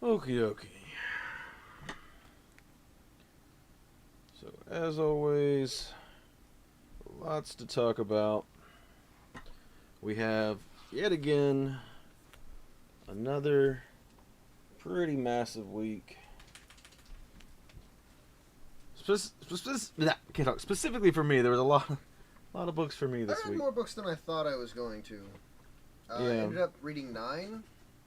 Okie dokie. So, as always, lots to talk about. We have, yet again, another pretty massive week. Specifically for me, there was a lot of books for me this I read week. more books than I thought I was going to. I ended up reading 9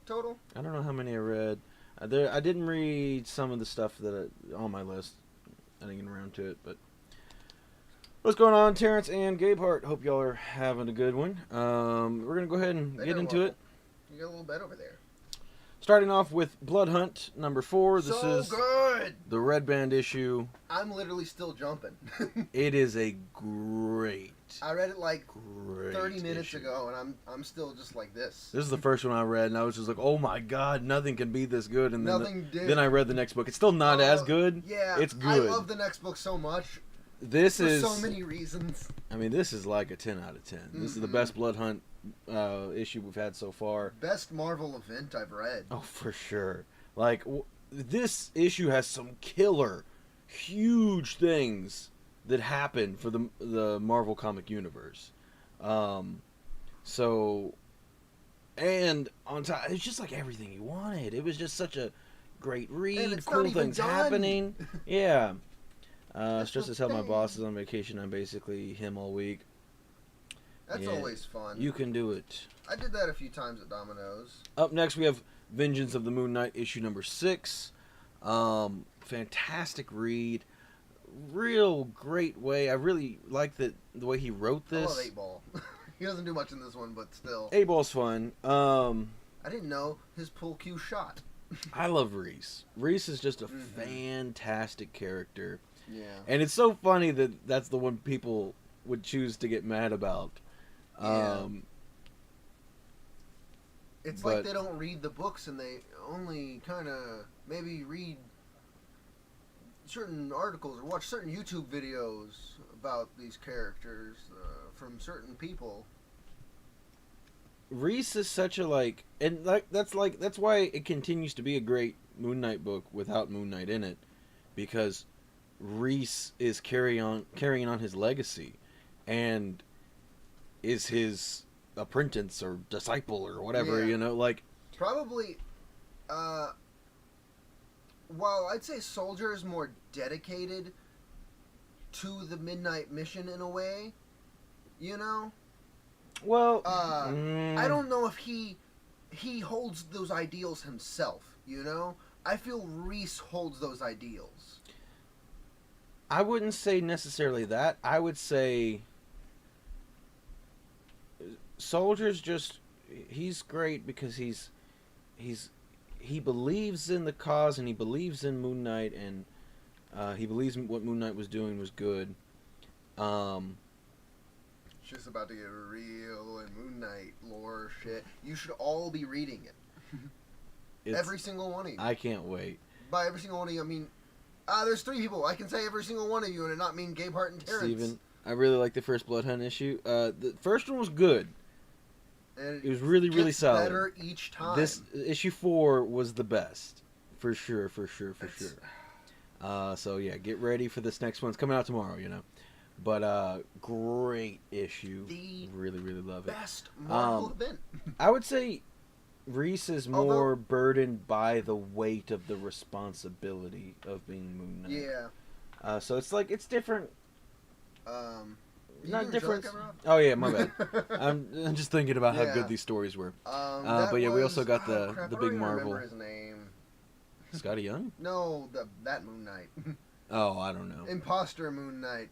total. I don't know how many I read. I didn't read some of the stuff on my list. I didn't get around to it, but what's going on, Terrence and Gabehart? Hope y'all are having a good one. We're gonna go ahead and get into it. You got a little bed over there. Starting off with Blood Hunt number 4. This is good. the Red Band issue. I'm literally still jumping. It is a great. I read it like great 30 minutes issue. ago, and I'm still just like this. This is the first one I read, and I was just like, "Oh my god, nothing can be this good." And then I read the next book. It's still not as good. Yeah, it's good. I love the next book so much. This for is so many reasons. I mean, this is like a 10 out of 10. This is the best Blood Hunt issue we've had so far. Best Marvel event I've read. Oh, for sure. Like, this issue has some killer, huge things that happen for the Marvel comic universe. So, and on top, it's just like everything you wanted. It was just such a great read. Cool things happening. Yeah. Stress as hell. My boss is on vacation. I'm basically him all week. That's always fun. You can do it. I did that a few times at Domino's. Up next, we have Vengeance of the Moon Knight, issue number 6. Fantastic read. Real great way. I really like the way he wrote this. I love 8-Ball. He doesn't do much in this one, but still. 8-Ball's fun. I didn't know his pull cue shot. I love Reese. Reese is just a fantastic character. Yeah. And it's so funny that that's the one people would choose to get mad about. Yeah. It's like they don't read the books and they only kind of maybe read certain articles or watch certain YouTube videos about these characters from certain people. Reese is such a that's why it continues to be a great Moon Knight book without Moon Knight in it, because Reese is carrying on his legacy, and is his apprentice or disciple or whatever, probably. While I'd say Soldier is more dedicated to the Midnight Mission in a way, Well, I don't know if he holds those ideals himself. I feel Reese holds those ideals. I wouldn't say necessarily that. I would say Soldier's he's great because he believes in the cause, and he believes in Moon Knight, and he believes what Moon Knight was doing was good. Just about to get real and Moon Knight lore shit. You should all be reading it. Every single one of you. I can't wait. By every single one of you, I mean, there's 3 people. I can say every single one of you, and it not mean Gabehart and Terrence. Steven, I really like the first Blood Hunt issue. The first one was good. And it was really, really solid. Better each time. This issue 4 was the best, for sure. So yeah, get ready for this next one. It's coming out tomorrow, But great issue. Really, really love it. Best Marvel event. I would say Reese is more burdened by the weight of the responsibility of being Moon Knight. Yeah. So it's different. Not different. Oh yeah, my bad. I'm just thinking about how good these stories were. But yeah, we also got the big Marvel. His name. Scotty Young? No, that Moon Knight. Oh, I don't know. Imposter Moon Knight.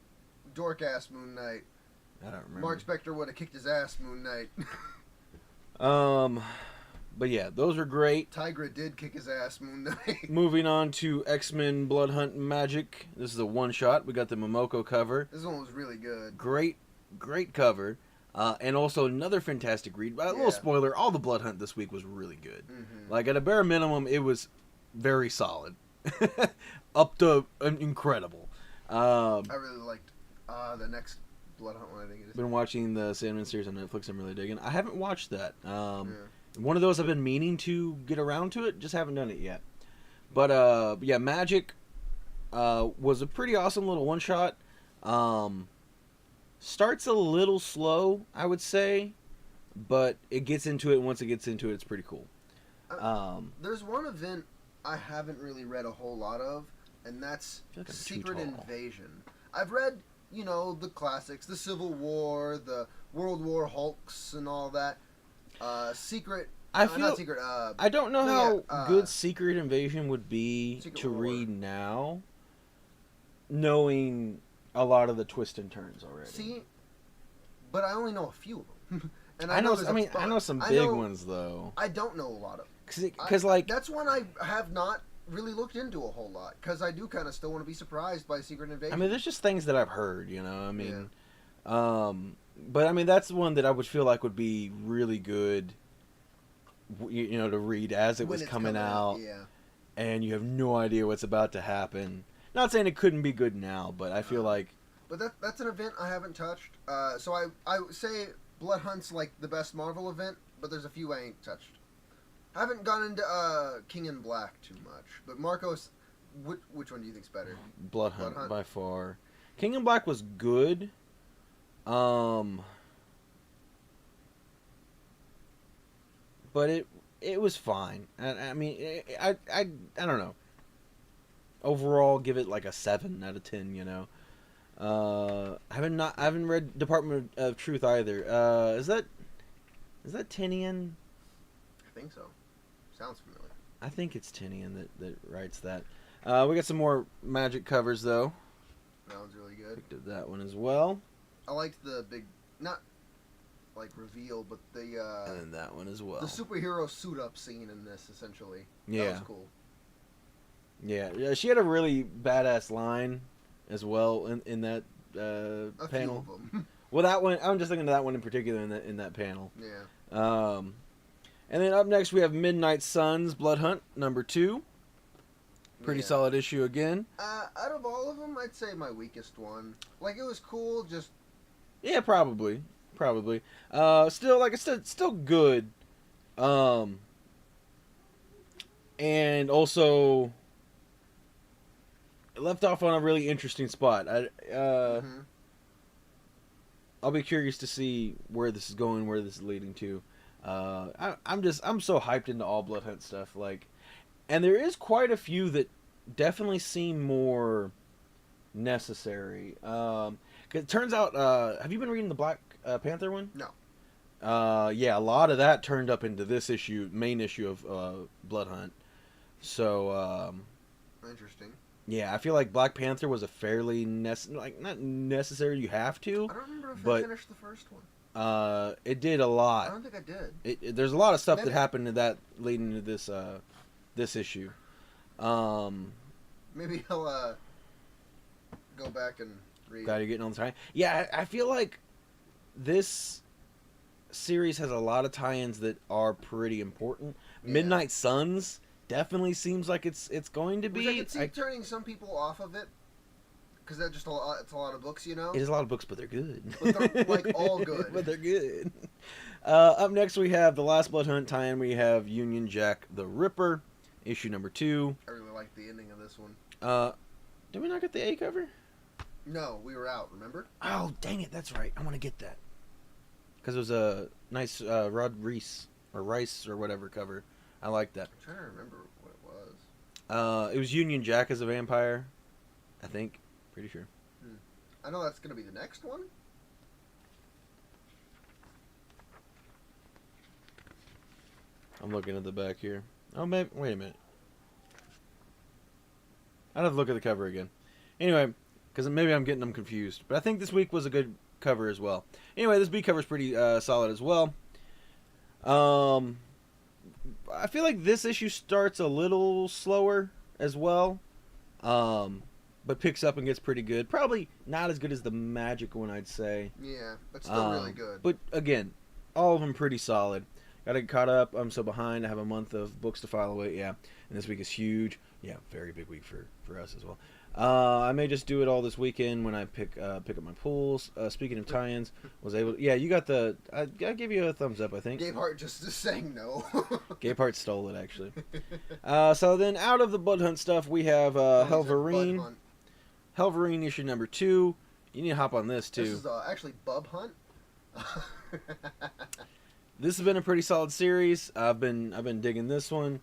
Dork ass Moon Knight. I don't remember. Mark Spector would have kicked his ass, Moon Knight. But yeah, those are great. Tigra did kick his ass, Moon Knight. Moving on to X-Men Blood Hunt Magik. This is a one-shot. We got the Momoko cover. This one was really good. Great cover. And also another fantastic read. A little spoiler, all the Blood Hunt this week was really good. Mm-hmm. Like, at a bare minimum, it was very solid. Up to incredible. I really liked the next Blood Hunt one, I think it is. Been watching the Sandman series on Netflix. I'm really digging. I haven't watched that. One of those I've been meaning to get around to it. Just haven't done it yet. But yeah, Magik was a pretty awesome little one shot. Starts a little slow, I would say, but it gets into it. And once it gets into it, it's pretty cool. There's one event I haven't really read a whole lot of, and that's I feel like I'm too Secret tall. Invasion. I've read, the classics, the Civil War, the World War Hulks, and all that. Secret. I feel Not Secret. I don't know no, how yeah, good Secret Invasion would be Secret to War. read now, knowing a lot of the twists and turns already. See, but I only know a few of them, and I know. there's I a mean, I bunch. know some big ones though. I don't know a lot of. Because like That's one I have not really looked into a whole lot, because I do kind of still want to be surprised by Secret Invasion. I mean, there's just things that I've heard. I mean, but I mean that's one that I would feel like would be really good. To read as it When was it's coming out, yeah. and you have no idea what's about to happen. Not saying it couldn't be good now, but I feel like. But that's an event I haven't touched. So I would say Blood Hunt's like the best Marvel event, but there's a few I ain't touched. I haven't gone into King in Black too much, but Marcos, which one do you think's better? Blood Hunt by far. King in Black was good. But it was fine. I mean, I don't know. Overall, give it like a 7 out of 10. I haven't read Department of Truth either. Is that Tinian? I think so. Sounds familiar. I think it's Tinian that writes that. We got some more Magik covers though. That one's really good. Picked up that one as well. I liked the big, not like reveal, but the And then that one as well. the superhero suit up scene in this essentially. Yeah. That was cool. Yeah, she had a really badass line as well in that A panel. few of them. Well, that one I'm just thinking of that one in particular in that panel. Yeah. And then up next we have Midnight Suns Blood Hunt number 2. Pretty Yeah. solid issue again. Out of all of them, I'd say my weakest one. Like, it was cool, just... Yeah, probably. Still, like I said, still good. And also left off on a really interesting spot. I'll be curious to see where this is going, where this is leading to. I'm so hyped into all Blood Hunt stuff. And there is quite a few that definitely seem more necessary. 'Cause it turns out, have you been reading the Black Panther one? No. Yeah, a lot of that turned up into this main issue of Blood Hunt. So, Interesting. yeah, I feel like Black Panther was a fairly not necessary. You have to. I don't remember if But- I finished the first one. It did a I lot. don't think I did. There's a lot of stuff that Maybe. happened to that leading to this issue. Maybe I'll go back and read. Glad you're getting on the time. Yeah, I feel like this series has a lot of tie-ins that are pretty important. Yeah. Midnight Suns definitely seems like it's going to Which be. I could see turning some people off of it, because that's just it's a lot of books, It is a lot of books, but they're good. But they're, like, all good. But they're good. Up next, we have the last Blood Hunt tie-in. We have Union Jack the Ripper, issue number 2. I really like the ending of this one. Did we not get the A cover? No, we were out, remember? Oh, dang it. That's right. I want to get that. Because it was a nice Rod Reese, or Rice, or whatever cover. I like that. I'm trying to remember what it was. It was Union Jack as a vampire, I think. Pretty sure. I know that's going to be the next one. I'm looking at the back here. Oh, maybe, wait a minute. I'd have to look at the cover again. Anyway, because maybe I'm getting them confused. But I think this week was a good cover as well. Anyway, this B cover is pretty solid as well. I feel like this issue starts a little slower as well. But picks up and gets pretty good. Probably not as good as the Magik one, I'd say. Yeah, but still really good. But again, all of them pretty solid. Got to get caught up. I'm so behind. I have a month of books to file away. Yeah, and this week is huge. Yeah, very big week for us as well. I may just do it all this weekend when I pick up my pools. Speaking of tie-ins, was able. Yeah, you got the. I give you a thumbs up. I think. Gabe Hart just saying no. Gabe Hart stole it actually. So then, out of the Bud Hunt stuff, we have Helverine. Helverine issue number 2. You need to hop on this too. This is actually Bub Hunt. This has been a pretty solid series. I've been digging this one.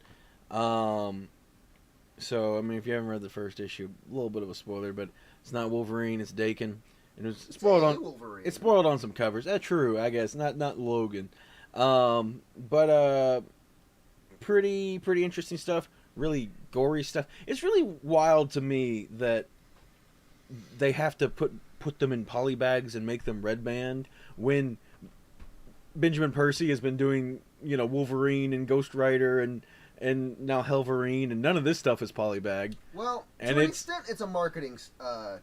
So I mean, if you haven't read the first issue, a little bit of a spoiler, but it's not Wolverine, it's Dakin, and it's spoiled on Wolverine. It's spoiled on some covers. True, I guess not Logan, but pretty interesting stuff. Really gory stuff. It's really wild to me that they have to put them in poly bags and make them red band when Benjamin Percy has been doing, Wolverine and Ghost Rider and now Helverine, and none of this stuff is polybag. Well, to and an extent, it's a marketing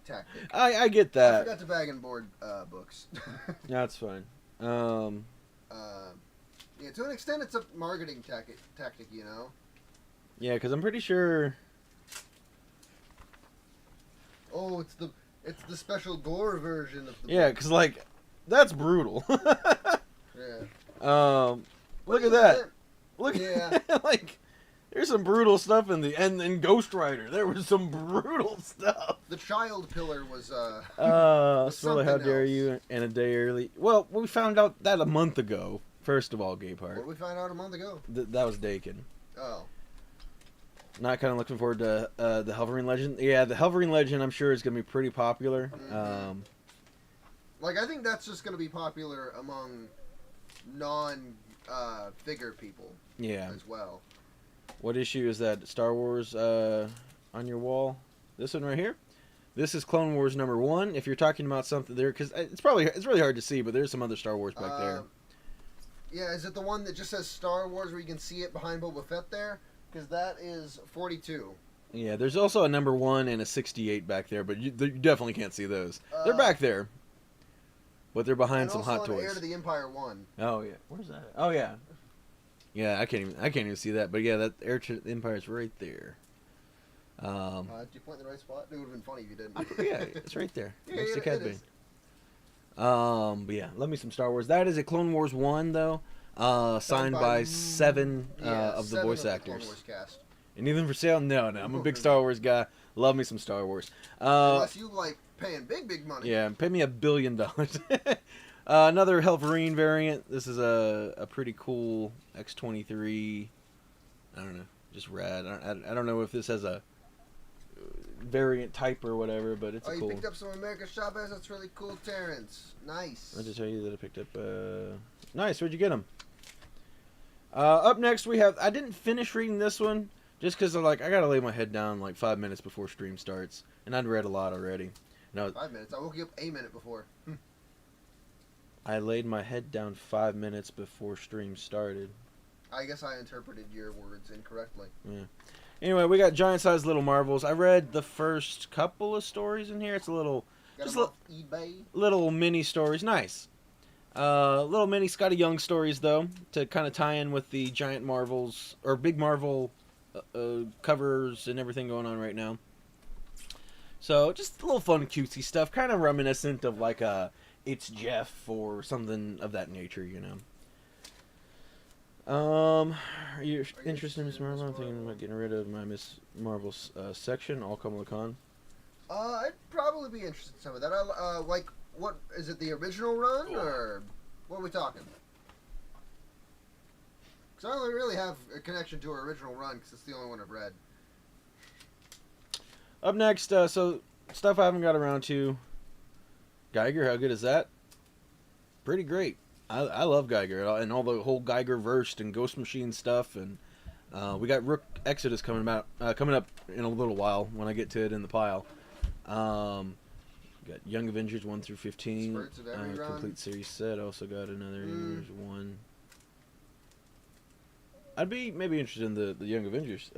tactic. I get that. I forgot to bag and board books. That's fine. Yeah, to an extent, it's a marketing tactic, Yeah, because I'm pretty sure... Oh, it's the special gore version of the Yeah, because, that's brutal. Yeah. Look at that. Look, yeah. There's some brutal stuff in the and in Ghost Rider. There was some brutal stuff. The child pillar was Swiller, how dare you? And a day early. Well, we found out that a month ago. First of all, Gabe Hart. What did we find out a month ago? That was Dakin. Oh. Not kind of looking forward to the Helverine Legend. Yeah, the Helverine Legend, I'm sure, is going to be pretty popular. Mm-hmm. I think that's just going to be popular among non-figure people. Yeah. As well. What issue is that? Star Wars on your wall? This one right here? This is Clone Wars number 1. If you're talking about something there, because it's really hard to see, but there's some other Star Wars back there. Yeah, is it the one that just says Star Wars where you can see it behind Boba Fett there? Because that is 42. Yeah, there's also a number 1 and a 68 back there, but you definitely can't see those. They're back there, but they're behind some Hot Toys. Heir to the Empire 1. Oh yeah, where's that? Oh yeah, yeah. I can't even see that, but yeah, that Heir to the Empire is right there. Did you point in the right spot? It would have been funny if you didn't. Yeah, it's right there. Yeah, next to it Cad is. Bane. But yeah, love me some Star Wars. That is a Clone Wars 1 though. Signed by 7 of the voice actors. Clone Wars cast. Anything for sale? No. I'm a big Star Wars guy. Love me some Star Wars. Unless you like paying big money. Yeah, pay me $1 billion. Another Helverine variant. This is a pretty cool X-23. I don't know, just rad. I don't know if this has a variant type or whatever, but it's cool. You picked up some American Shop Ass. That's really cool, Terrence. Nice. I'll just tell you that I picked up. Nice. Where'd you get them? Up next we have. I didn't finish reading this one just because I gotta lay my head down 5 minutes before stream starts, and I'd read a lot already. No, 5 minutes. I woke you up a minute before. I laid my head down 5 minutes before stream started. I guess I interpreted your words incorrectly. Yeah. Anyway, we got Giant-Sized Little Marvels. I read the first couple of stories in here. It's a little... Got them off eBay? Little mini stories. Nice. Little mini Scotty Young stories, though, to kind of tie in with the Giant Marvels, or Big Marvel covers and everything going on right now. So, just a little fun, cutesy stuff. Kind of reminiscent of It's Jeff or something of that nature, Are you interested in Miss Marvel? I'm thinking about getting rid of my Miss Marvel section. All Kamala Khan. I'd probably be interested in some of that. What is it? The original run, or what are we talking? Because I only really have a connection to her original run because it's the only one I've read. Up next, so stuff I haven't got around to. Geiger, how good is that? Pretty great. I love Geiger and all the whole Geiger verse and Ghost Machine stuff, and we got Rook Exodus coming up in a little while when I get to it in the pile. Got Young Avengers 1 through 15, Spurts of every run. complete series set. Also got another Young Avengers 1. I'd be maybe interested in the Young Avengers.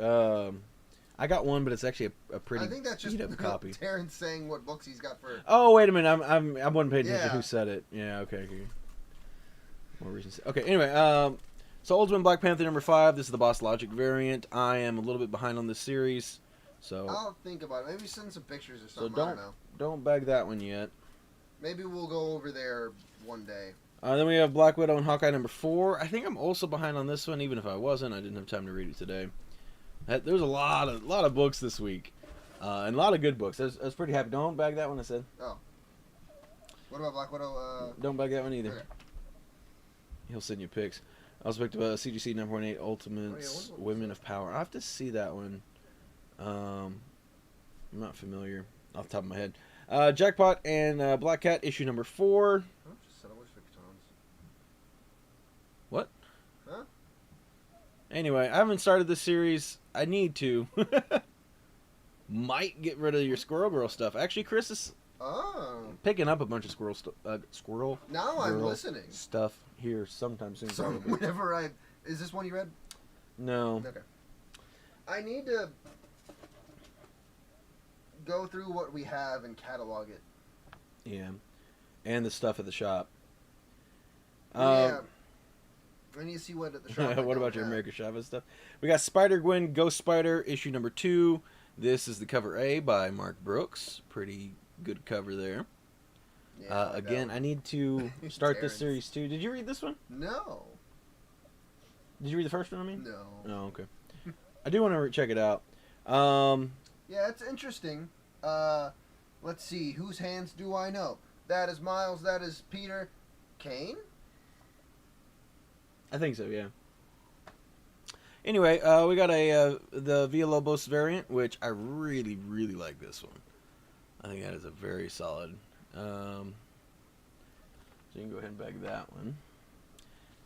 I got one, but it's actually a pretty. I think that's just copy. Terrence saying what books he's got for. Oh wait a minute! I wasn't paying attention to who said it. Yeah, okay. More reasons. Okay, anyway, so Ultimate Black Panther number 5. This is the Boss Logic variant. I am a little bit behind on this series, So I'll think about it. Maybe send some pictures or so something. I don't know. don't bag that one yet. Maybe we'll go over there one day. Then we have Black Widow and Hawkeye number 4. I think I'm also behind on this one, even if I wasn't. I didn't have time to read it today. There's a lot of books this week, and a lot of good books. I was pretty happy. Don't bag that one, I said. Oh. What about Black Widow? Don't bag that one either. Okay. He'll send you pics. I also picked up CGC 9.8 Ultimates Women of Power. I have to see that one. I'm not familiar off the top of my head. Jackpot and Black Cat issue number 4. Oh, just said I wish Victons. What? Huh? Anyway, I haven't started this series. I need to. Might get rid of your Squirrel Girl stuff. Actually, Chris is picking up a bunch of Squirrel Now I'm listening. stuff here sometime soon. So whenever is this one you read? No. Okay. I need to go through what we have and catalog it. Yeah, and the stuff at the shop. Yeah. I need to see what at the shop. What about your America Chavez stuff? We got Spider-Gwen, Ghost Spider, issue number 2. This is the cover A by Mark Brooks. Pretty good cover there. Yeah, again, I need to start this series too. Did you read this one? No. Did you read the first one, I mean? No. Oh, okay. I do want to check it out. Yeah, it's interesting. Let's see. Whose hands do I know? That is Miles. That is Peter. Kane? I think so, yeah. Anyway, we got the Villalobos variant, which I really, really like this one. I think that is a very solid. So you can go ahead and bag that one.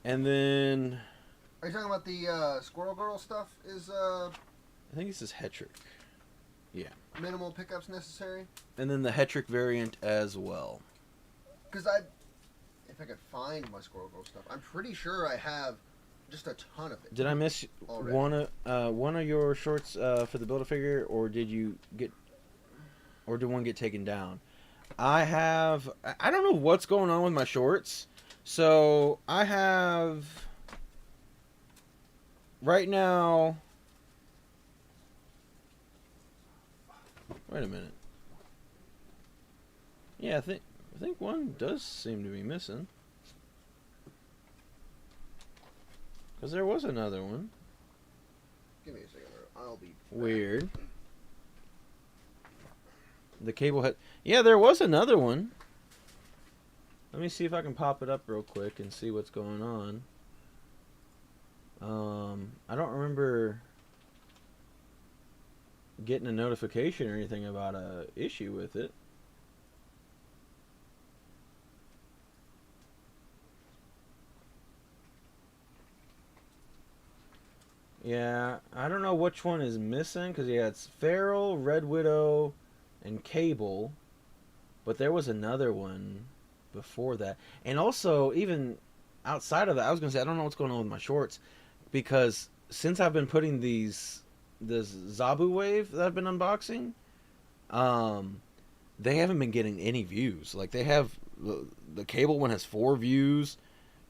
And then... Are you talking about the Squirrel Girl stuff? I think this is Hetrick. Yeah. Minimal pickups necessary? And then the Hetrick variant as well. Because if I could find my Squirrel Girl stuff, I'm pretty sure I have just a ton of it. Did I miss one of your shorts for the Build-A-Figure, or did one get taken down? I don't know what's going on with my shorts. So I have right now. Wait a minute. Yeah, I think one does seem to be missing. Because there was another one. Give me a second. I'll be weird. The cable had... Yeah, there was another one. Let me see if I can pop it up real quick and see what's going on. I don't remember getting a notification or anything about a issue with it. Yeah, I don't know which one is missing, because yeah, it's Feral, Red Widow, and Cable. But there was another one before that. And also, even outside of that, I was going to say, I don't know what's going on with my shorts, because since I've been putting this Zabu Wave that I've been unboxing, they haven't been getting any views. Like, they have, the Cable one has 4 views,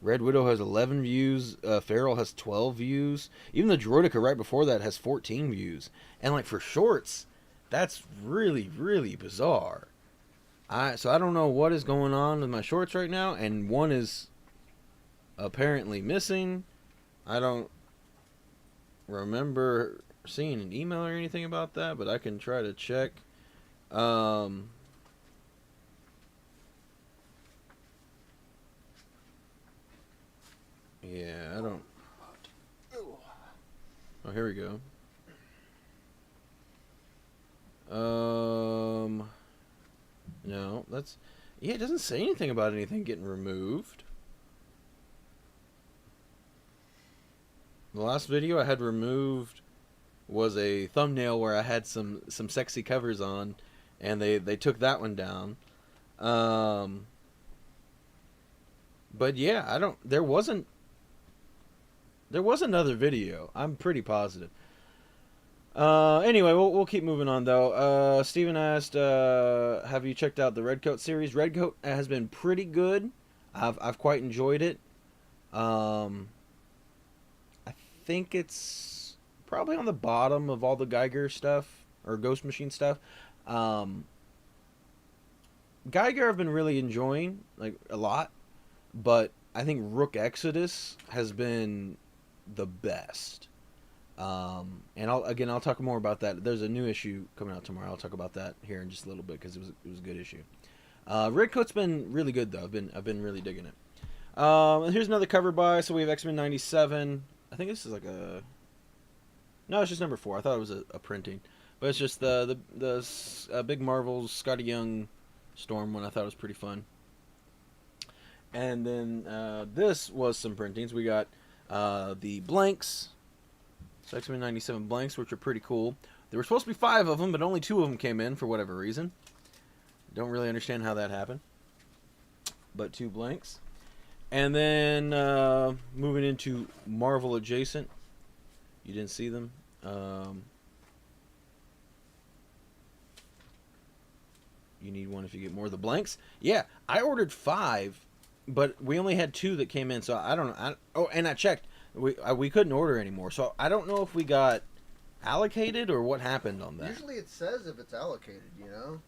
Red Widow has 11 views, Feral has 12 views, even the Droidica right before that has 14 views. And like for shorts, that's really, really bizarre. So I don't know what is going on with my shorts right now, and one is apparently missing. I don't remember seeing an email or anything about that, but I can try to check. Yeah, I don't... Oh, here we go. No, that's... Yeah, it doesn't say anything about anything getting removed. The last video I had removed was a thumbnail where I had some sexy covers on, and they took that one down. But yeah, I don't... There was another video. I'm pretty positive. Anyway, we'll keep moving on, though. Steven asked, have you checked out the Redcoat series? Redcoat has been pretty good. I've quite enjoyed it. I think it's probably on the bottom of all the Geiger stuff. or Ghost Machine stuff. Geiger I've been really enjoying like a lot, but I think Rook Exodus has been the best. And I'll talk more about that. There's a new issue coming out tomorrow. I'll talk about that here in just a little bit because it was a good issue. Red Coat's been really good though. I've been really digging it. Here's another cover by. So we have X-Men '97. I think this is like a. No, it's just number 4. I thought it was a printing, but it's just the Big Marvel's Scotty Young Storm one. I thought it was pretty fun. And then this was some printings. We got the blanks. So X-Men '97 blanks, which are pretty cool. There were supposed to be 5 of them, but only 2 of them came in for whatever reason. Don't really understand how that happened. But 2 blanks. And then moving into Marvel adjacent. You didn't see them. You need one if you get more of the blanks. Yeah, I ordered 5, but we only had 2 that came in. So I don't know. Oh, and I checked. We couldn't order anymore. So I don't know if we got allocated or what happened on that. Usually it says if it's allocated, you know?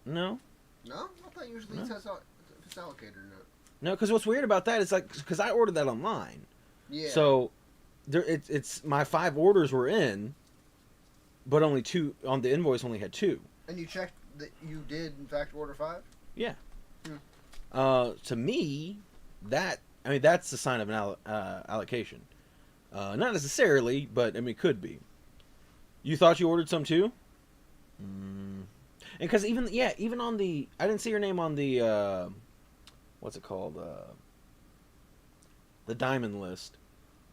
No. No? I thought usually it says if it's allocated or not. No, because what's weird about that is like, because I ordered that online. Yeah. So it's my 5 orders were in, but only 2 on the invoice only had 2. And you checked that you did in fact order 5? Yeah. To me, that's the sign of an allocation. Not necessarily, but I mean, it could be. You thought you ordered some too? And because even on the, I didn't see your name on the, what's it called? The diamond list.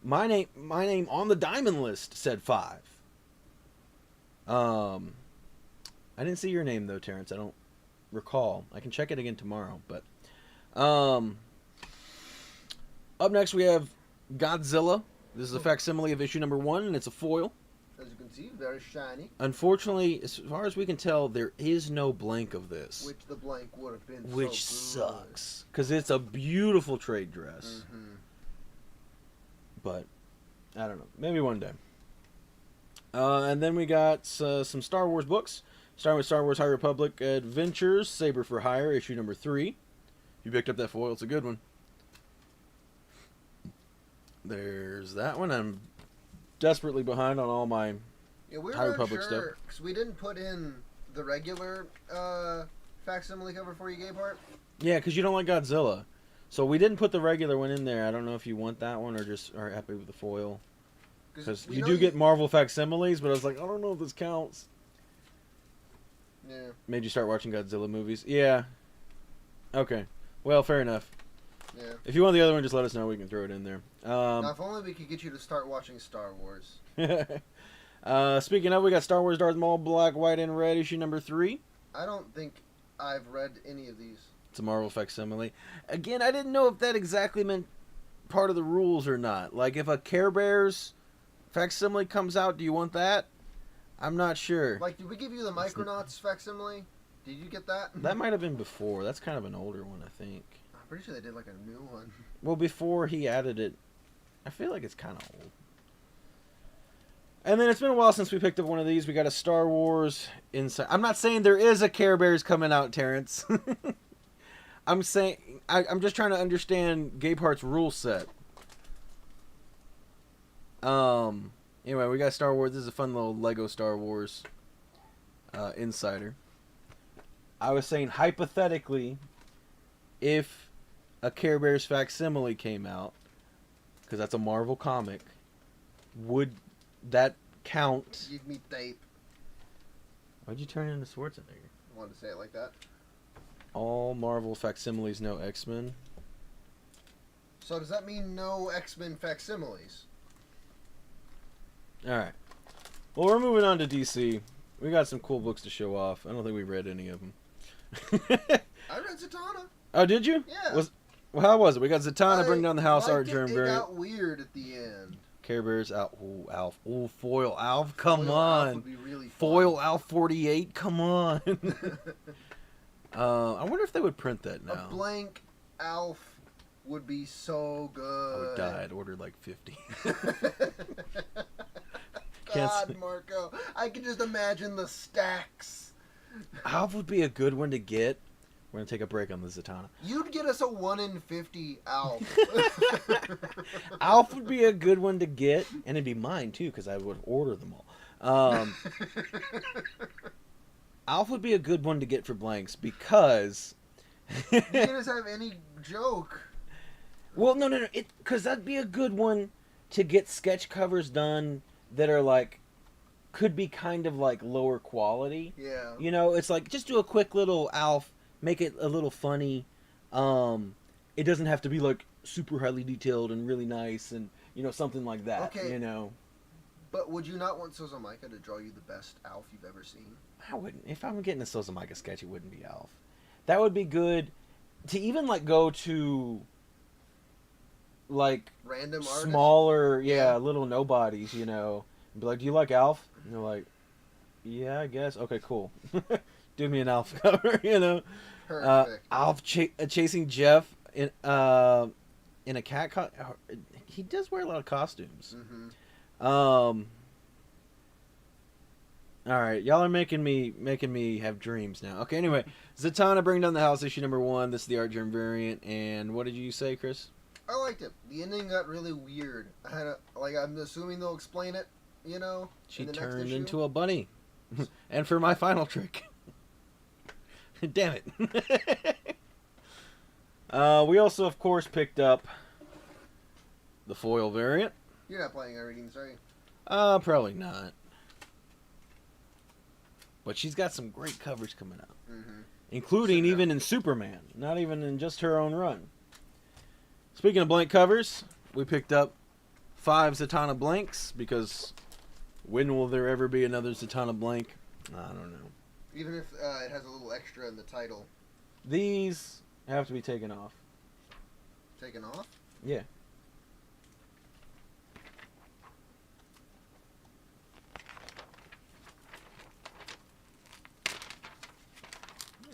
My name on the diamond list said 5. I didn't see your name though, Terrence. I don't recall. I can check it again tomorrow, but up next we have Godzilla. This is a facsimile of issue number 1, and it's a foil. As you can see, very shiny. Unfortunately, as far as we can tell, there is no blank of this. Which the blank would have been Which so good. sucks. Because it's a beautiful trade dress. Mm-hmm. But, I don't know. Maybe one day. And then we got some Star Wars books. Starting with Star Wars High Republic Adventures, Saber for Hire, issue number 3. You picked up that foil. It's a good one. There's that one. I'm desperately behind on all my High Republic stuff. Because we didn't put in the regular facsimile cover for you, Gabehart. Yeah, because you don't like Godzilla. So we didn't put the regular one in there. I don't know if you want that one or just are happy with the foil. Because you do get Marvel facsimiles, but I was like, I don't know if this counts. Yeah. Made you start watching Godzilla movies? Yeah. Okay. Well, fair enough. Yeah. If you want the other one, just let us know. We can throw it in there. Now, if only we could get you to start watching Star Wars. Speaking of, we got Star Wars Darth Maul Black, White, and Red, issue number 3. I don't think I've read any of these. It's a Marvel facsimile. Again, I didn't know if that exactly meant part of the rules or not. Like, if a Care Bears facsimile comes out, do you want that? I'm not sure. Like, did we give you the Micronauts facsimile? Did you get that? That might have been before. That's kind of an older one, I think. I'm pretty sure they did like a new one. Well, before he added it, I feel like it's kind of old. And then it's been a while since we picked up one of these. We got a Star Wars Inside. I'm not saying there is a Care Bears coming out, Terrence. I'm saying I'm just trying to understand Gabehart's rule set. Anyway, we got Star Wars. This is a fun little Lego Star Wars Insider. I was saying hypothetically, if a Care Bears facsimile came out, because that's a Marvel comic, would that count? Give me tape. Why'd you turn it into Schwarzenegger? I wanted to say it like that. All Marvel facsimiles, no X-Men. So does that mean no X-Men facsimiles? Alright. Well, we're moving on to DC. We got some cool books to show off. I don't think we read any of them. I read Zatanna. Oh, did you? Yeah. Well, how was it? We got Zatanna, Bring Down the House, Art Germ It variant. got weird at the end. Care Bears, Alf. Ooh, Alf. Ooh, Foil Alf. Come Foil on. Alf would be really fun. Foil Alf 48. Come on. I wonder if they would print that now. A blank Alf would be so good. I would die. I'd order like 50. Can't God, Marco. I can just imagine the stacks. Alf would be a good one to get. We're going to take a break on the Zatanna. You'd get us a 1 in 50 Alf. Alf would be a good one to get, and it'd be mine too, because I would order them all. Alf would be a good one to get for blanks because you can just have any joke. Well, no, because that'd be a good one to get sketch covers done that are like could be kind of like lower quality. Yeah. You know, it's like just do a quick little Alf, make it a little funny. It doesn't have to be like super highly detailed and really nice and something like that. Okay. You know. But would you not want Sozomika to draw you the best Alf you've ever seen? I wouldn't. If I'm getting a Sozomika sketch, it wouldn't be Alf. That would be good to even like go to like random artists? smaller, little nobodies, and be like, "Do you like Alf?" And they're like, "Yeah, I guess." Okay, cool. Do me an Alf cover, Perfect. Alf chasing Jeff in a cat. He does wear a lot of costumes. Mm-hmm. All right, y'all are making me have dreams now. Okay, anyway, Zatanna Bring Down the House issue number 1. This is the art germ variant, and what did you say, Chris? I liked it. The ending got really weird. I'm assuming they'll explain it. She in the turned next issue. into a bunny, and for my final trick, damn it. We also, of course, picked up the foil variant. You're not planning on reading this, are you? Probably not. But she's got some great covers coming out. Mm-hmm. Including even in Superman. Not even in just her own run. Speaking of blank covers, we picked up 5 Zatanna blanks because when will there ever be another Zatanna blank? I don't know. Even if it has a little extra in the title. These have to be taken off. Taken off? Yeah.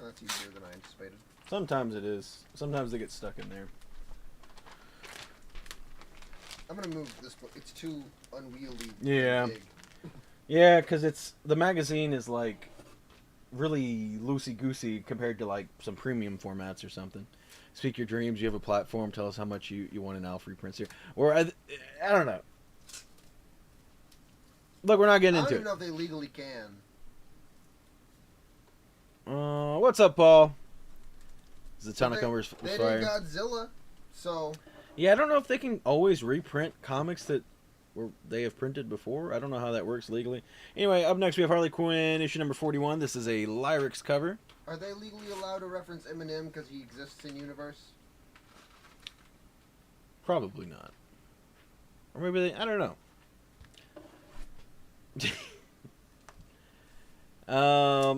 That's easier than I anticipated. Sometimes it is. Sometimes they get stuck in there. I'm gonna move this book. It's too unwieldy. Yeah. Big. Yeah, because the magazine is like really loosey-goosey compared to like some premium formats or something. Speak your dreams. You have a platform. Tell us how much you want an Alf reprints here. Or I don't know. Look, we're not getting into it. I don't even know if they legally can. What's up, Paul? Zatanna covers for They fire. did Godzilla, so Yeah, I don't know if they can always reprint comics that they have printed before. I don't know how that works legally. Anyway, up next we have Harley Quinn, issue number 41. This is a Lyrics cover. are they legally allowed to reference Eminem because he exists in universe? Probably not. Or maybe I don't know.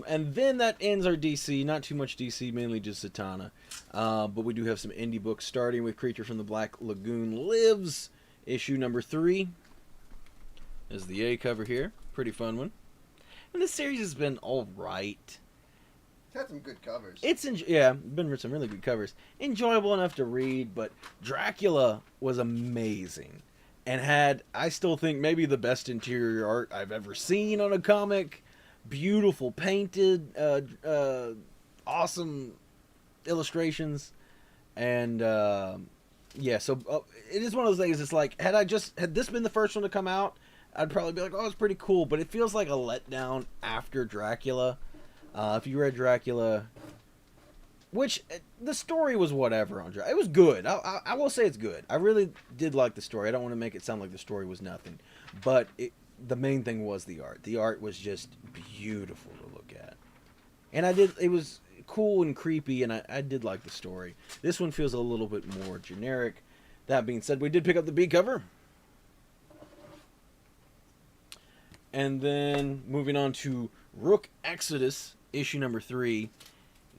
And then that ends our DC. Not too much DC, mainly just Zatanna. But we do have some indie books, starting with Creature from the Black Lagoon Lives, issue number 3. Is the A cover here. Pretty fun one. And this series has been alright. It's had some good covers. Been some really good covers. Enjoyable enough to read, but Dracula was amazing. And had, I still think, maybe the best interior art I've ever seen on a comic. Beautiful painted, awesome illustrations, and so it is one of those things. It's like had this been the first one to come out, I'd probably be like, oh, it's pretty cool. But it feels like a letdown after Dracula. If you read Dracula, which the story was whatever on Dracula, it was good. I will say it's good. I really did like the story. I don't want to make it sound like the story was nothing, but the main thing was the art. The art was just beautiful to look at. And it was cool and creepy, and I did like the story. This one feels a little bit more generic. That being said, we did pick up the B cover. And then moving on to Rook Exodus, issue number 3.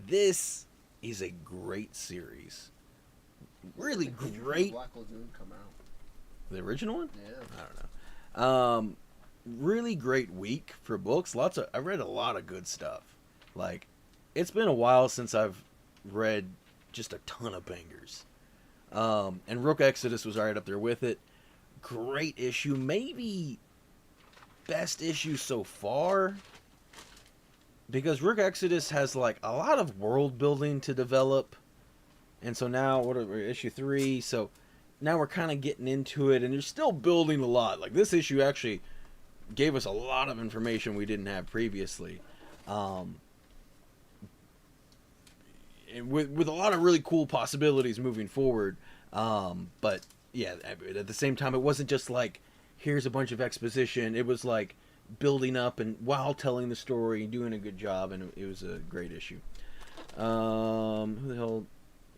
This is a great series. Really great. Black Lagoon come out. The original one? Yeah. I don't know. Really great week for books. I read a lot of good stuff. Like, it's been a while since I've read just a ton of bangers. And Rook Exodus was right up there with it. Great issue. Maybe best issue so far. Because Rook Exodus has like a lot of world building to develop. And so now, what are we, issue 3? So now we're kind of getting into it, and they're still building a lot. Like, this issue actually gave us a lot of information we didn't have previously. With a lot of really cool possibilities moving forward. But, yeah, at the same time, it wasn't just like, here's a bunch of exposition. It was like building up and while telling the story and doing a good job, and it was a great issue. Who the hell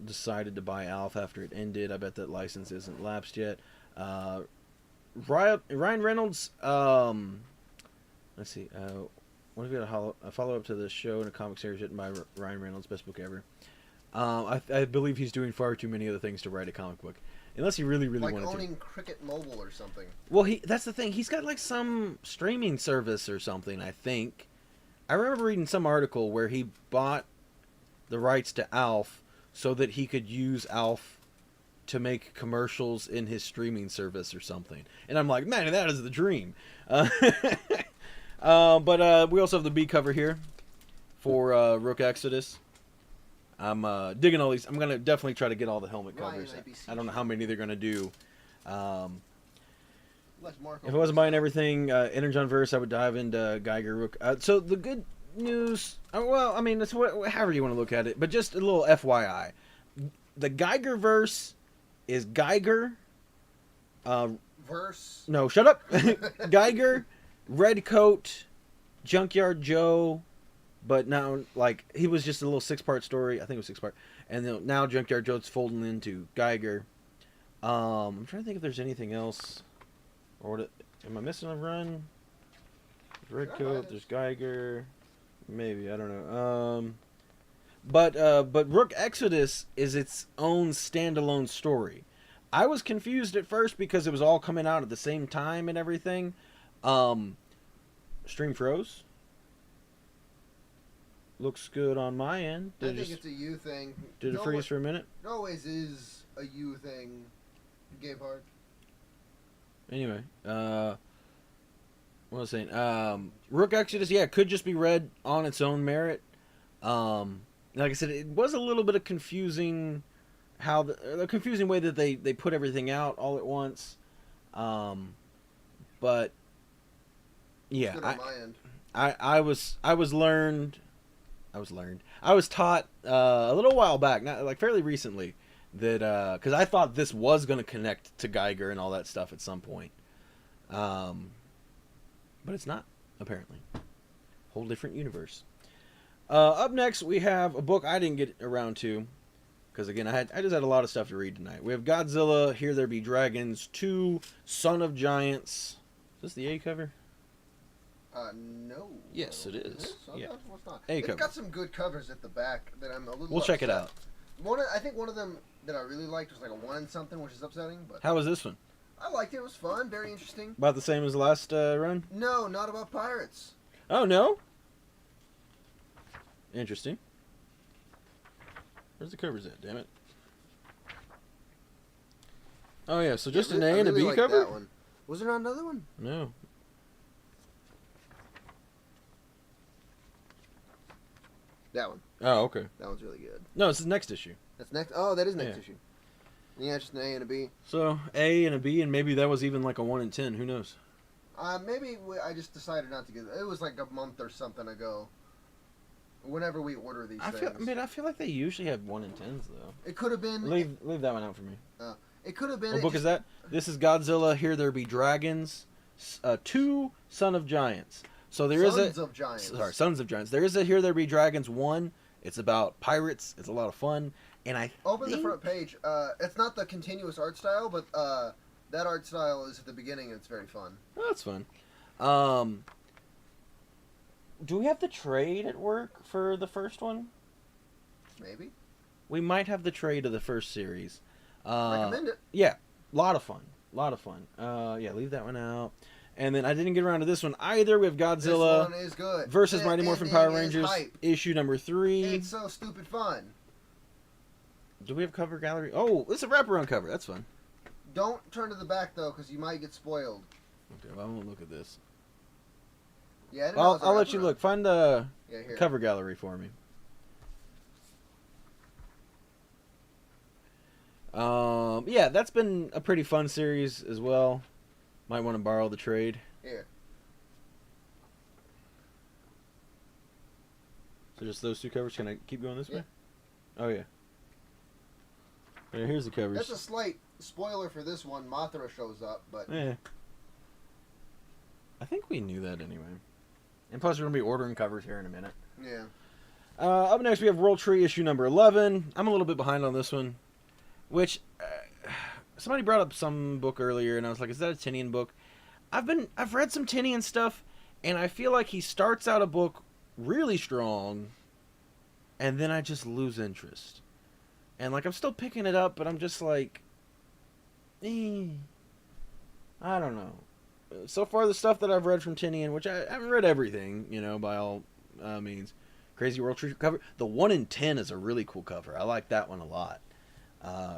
decided to buy Alf after it ended? I bet that license isn't lapsed yet. Ryan Reynolds, let's see, what if we got a follow-up to the show and a comic series written by Ryan Reynolds, best book ever. I believe he's doing far too many other things to write a comic book. Unless he really wanted to. Like owning Cricket Mobile or something. Well, that's the thing. He's got like some streaming service or something, I think. I remember reading some article where he bought the rights to Alf so that he could use Alf to make commercials in his streaming service or something. And I'm like, man, that is the dream. But we also have the B cover here for Rook Exodus. I'm digging all these. I'm going to definitely try to get all the helmet covers. I don't know how many they're going to do. If I wasn't buying everything, Energon-verse, I would dive into Geiger Rook. So the good news, well, I mean, it's however you want to look at it, but just a little FYI. The Geiger-verse is Geiger. Verse? No, shut up. Geiger, Redcoat, Junkyard Joe, but now, like, he was just a little 6-part story. I think it was 6-part. And then now Junkyard Joe's folding into Geiger. I'm trying to think if there's anything else. Or am I missing a run? There's Redcoat, there's Geiger. Maybe, I don't know. But Rook Exodus is its own standalone story. I was confused at first because it was all coming out at the same time and everything. Stream froze. Looks good on my end. I think it's a you thing. Did it freeze for a minute? It always is a you thing. Game hard. Anyway, what was I saying? Rook Exodus, yeah, could just be read on its own merit. Like I said, it was a little bit of confusing how the confusing way that they put everything out all at once. But yeah, I was taught a little while back, not like fairly recently, that because I thought this was going to connect to Geiger and all that stuff at some point, but it's not, apparently. Whole different universe. Up next, we have a book I didn't get around to because again I just had a lot of stuff to read tonight. We have Godzilla, Here There Be Dragons 2, Son of Giants. Is this the A cover? No. Yes, it is. Yeah. It's not. A It's cover. got some good covers at the back that I'm a little. We'll check it out. I think one of them that I really liked was like a 1 and something, which is upsetting. But How was this one? I liked it. It was fun, very interesting. About the same as the last run? No, not about pirates. Oh, no? Interesting. Where's the covers at, damn it? Oh, yeah, so just an A and a B cover? That one. Was there not another one? No. That one. Oh, okay. That one's really good. No, this is next issue. That's next. Oh, that is next Yeah. issue. Yeah, just an A and a B. So, A and a B, and maybe that was even like a 1 in 10. Who knows? Maybe I just decided not to get it. It was like a month or something ago. Whenever we order these things. I feel like they usually have 1 in 10s, though. It could have been. Leave that one out for me. It could have been. What book is that? This is Godzilla, Here There Be Dragons, 2, Son of Giants. So there is Sons of Giants. Sorry, Sons of Giants. There is a Here There Be Dragons 1. It's about pirates. It's a lot of fun. And I Open the front page. It's not the continuous art style, but that art style is at the beginning and it's very fun. Oh, that's fun. Do we have the trade at work for the first one? Maybe. We might have the trade of the first series. Recommend it. Yeah, a lot of fun. Yeah, leave that one out. And then I didn't get around to this one either. We have Godzilla This one is good. versus Mighty Morphin Power Rangers, hype. issue number 3. It's so stupid fun. Do we have cover gallery? Oh, it's a wraparound cover. That's fun. Don't turn to the back though, because you might get spoiled. Okay, well, I won't look at this. Yeah, I didn't know it was a I'll let you wraparound. look. Find the Yeah, here. cover gallery for me. Yeah, that's been a pretty fun series as well. Might want to borrow the trade. Here. So just those two covers. Can I keep going this Yeah. way? Oh yeah. Yeah, here's the covers. That's a slight spoiler for this one. Mothra shows up, but Yeah. I think we knew that anyway. And plus, we're gonna be ordering covers here in a minute. yeah. Up next, we have World Tree issue number 11. I'm a little bit behind on this one, which somebody brought up some book earlier, and I was like, "Is that a Tinian book?" I've read some Tinian stuff, and I feel like he starts out a book really strong, and then I just lose interest. And like I'm still picking it up, but I'm just like, I don't know. So far, the stuff that I've read from Tinian, which I haven't read everything, by all means. Crazy World Tree cover. The 1 in 10 is a really cool cover. I like that one a lot.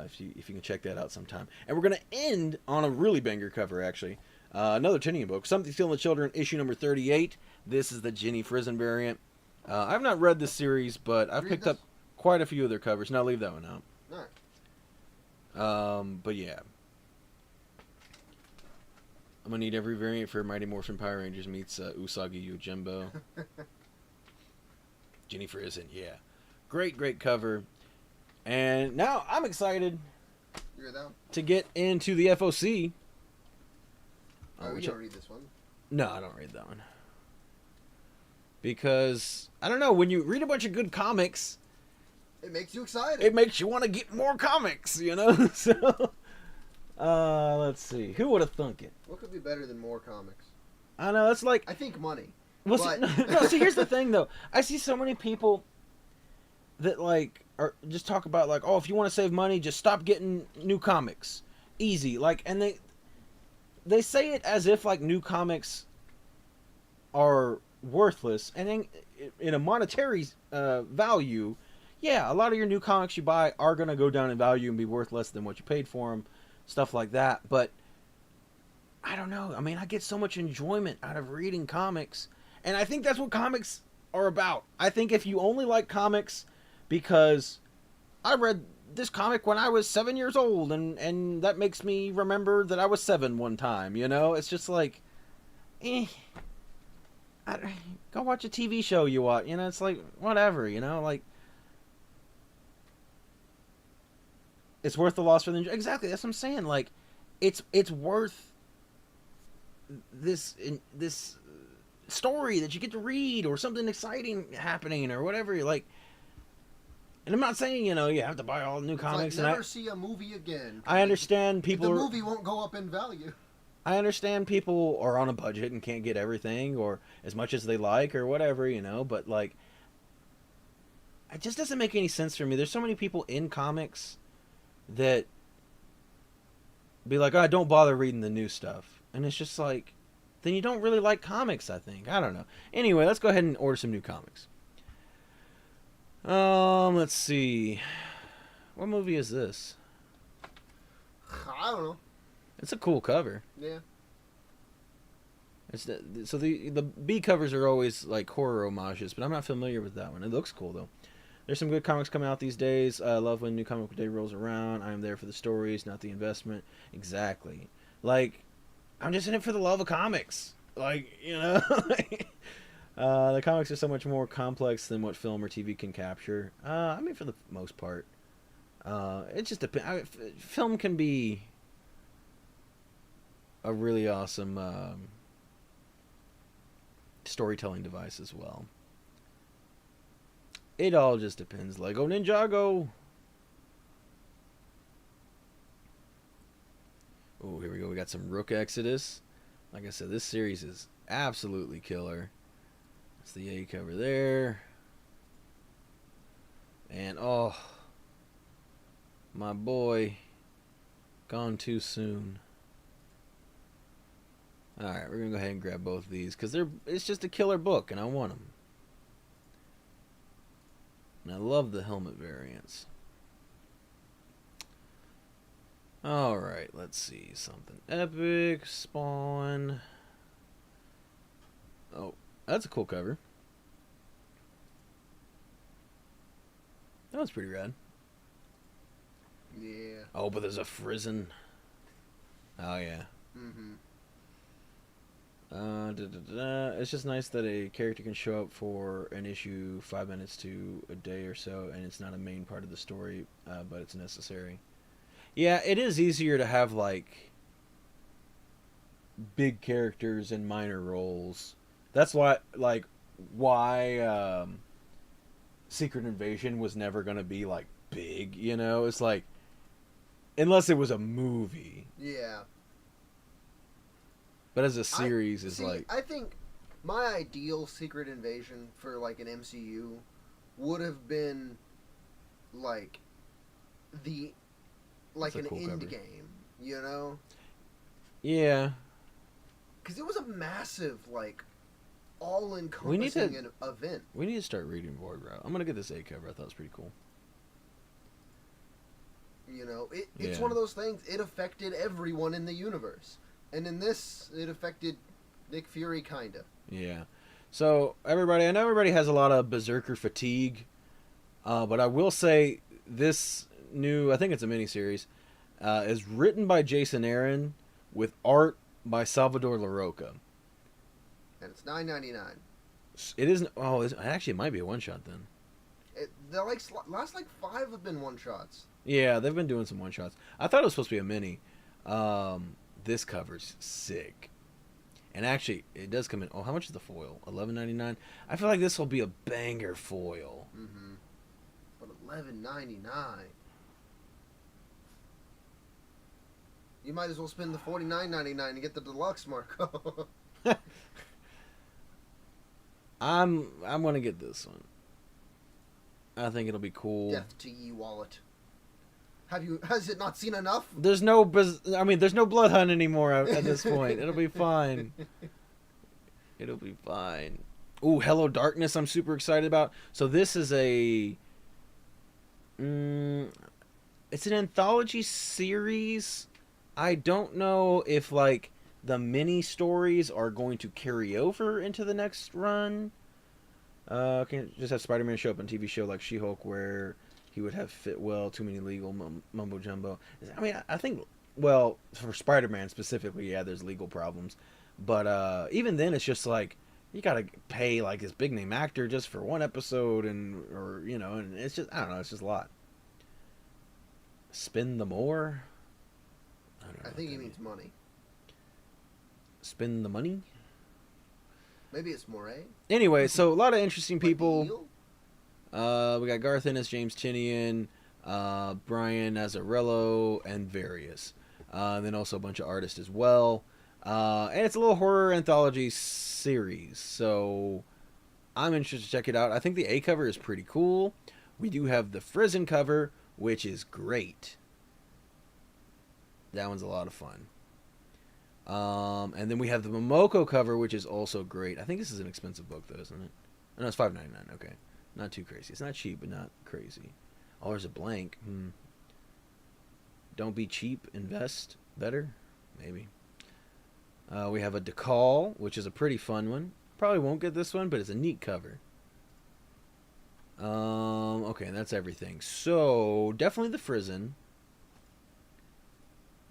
If you can check that out sometime. And we're gonna end on a really banger cover, actually. Another Tinian book, Something Stealing the Children, issue number 38. This is the Ginny Frizen variant. I've not read this series, but I've picked up quite a few of their covers. Now leave that one out. Alright. But yeah. I'm gonna need every variant for Mighty Morphin Power Rangers meets Usagi Yojimbo. Ginny Frizen, yeah. Great cover. And now I'm excited to get into the FOC. Oh, you don't read this one? No, I don't read that one. Because, I don't know, when you read a bunch of good comics, it makes you excited. It makes you want to get more comics, So, let's see. Who would have thunk it? What could be better than more comics? I know, it's like... I think money. Well, but... no, see, here's the thing, though. I see so many people that, like, are just talk about, like, oh, if you want to save money, just stop getting new comics. Easy. Like, and they say it as if, like, new comics are worthless. And in a monetary value, yeah, a lot of your new comics you buy are going to go down in value and be worth less than what you paid for them. Stuff like that. But, I don't know. I mean, I get so much enjoyment out of reading comics. And I think that's what comics are about. I think if you only like comics because I read this comic when I was 7 years old and that makes me remember that I was 7 one time, It's just like, go watch a TV show you watch, It's like, whatever, Like, it's worth the loss for the... Exactly, that's what I'm saying. Like, it's worth this story that you get to read or something exciting happening or whatever, like. And I'm not saying, you have to buy all new comics. Like never see a movie again. I understand people... The movie won't go up in value. I understand people are on a budget and can't get everything or as much as they like or whatever, but, like, it just doesn't make any sense for me. There's so many people in comics that be like, oh, don't bother reading the new stuff. And it's just like, then you don't really like comics, I think. I don't know. Anyway, let's go ahead and order some new comics. Let's see. What movie is this? I don't know. It's a cool cover. Yeah. It's so the B covers are always like horror homages, but I'm not familiar with that one. It looks cool though. There's some good comics coming out these days. I love when New Comic Book Day rolls around. I'm there for the stories, not the investment. Exactly. Like, I'm just in it for the love of comics. Like, the comics are so much more complex than what film or TV can capture. I mean, for the most part. It just depends. Film can be a really awesome storytelling device as well. It all just depends. Lego Ninjago. Oh, here we go. We got some Rook Exodus. Like I said, this series is absolutely killer. That's the A cover there. And, oh, my boy, gone too soon. Alright, we're going to go ahead and grab both of these because it's just a killer book and I want them. And I love the helmet variants. Alright, let's see. Something epic. Spawn. Oh, That's a cool cover. That was pretty rad. Yeah. Oh, but there's a Frizen. Oh, yeah. Mm-hmm. It's just nice that a character can show up for an issue 5 minutes to a day or so, and it's not a main part of the story, but it's necessary. Yeah, it is easier to have, like, big characters in minor roles. That's why, like, why Secret Invasion was never going to be, like, big, you know? It's like, unless it was a movie. Yeah. But as a series, is see, like... I think my ideal Secret Invasion for, like, an MCU would have been, like, an cool end cover. game, you know? Yeah. Because it was a massive, like, all-encompassing event. We need to start reading Board Route. I'm going to get this A cover. I thought it was pretty cool. You know, it's one of those things, it affected everyone in the universe. And in this, it affected Nick Fury, kind of. Yeah. So, everybody, I know everybody has a lot of Berserker fatigue, but I will say this new, I think it's a miniseries, is written by Jason Aaron with art by Salvador LaRocca. And it's $9.99. It isn't, actually, it might be a one-shot then. The last 5 have been one-shots. Yeah, they've been doing some one-shots. I thought it was supposed to be a mini. This cover's sick. And actually, it does come in... Oh, how much is the foil? $11.99? I feel like this will be a banger foil. Mm-hmm. But $11.99... You might as well spend the $49.99 and get the deluxe, Marco. I'm going to get this one. I think it'll be cool. Death to ye wallet. Has it not seen enough? There's no blood hunt anymore at this point. It'll be fine. It'll be fine. Ooh, Hello Darkness I'm super excited about. So this is it's an anthology series. I don't know if, like, the mini stories are going to carry over into the next run. Can just have Spider-Man show up on a TV show like She-Hulk where he would have fit well, too many legal mumbo jumbo. I mean, I think, well, for Spider-Man specifically, yeah, there's legal problems. But even then, it's just like, you gotta pay, like, this big name actor just for one episode, and it's just, I don't know, it's just a lot. Spend the more? I think he means money. Spend the money? Maybe it's Moray. Anyway, so a lot of interesting people. Like We got Garth Ennis, James Tinian, Brian Azzarello, and various. And then also a bunch of artists as well. And it's a little horror anthology series, so I'm interested to check it out. I think the A cover is pretty cool. We do have the Frizen cover, which is great. That one's a lot of fun. And then we have the Momoko cover, which is also great. I think this is an expensive book, though, isn't it? No, it's $5.99. Okay, not too crazy. It's not cheap, but not crazy. Oh, there's a blank. Don't be cheap. Invest better. Maybe. We have a Decal, which is a pretty fun one. Probably won't get this one, but it's a neat cover. Okay, and that's everything. So definitely the Frizen.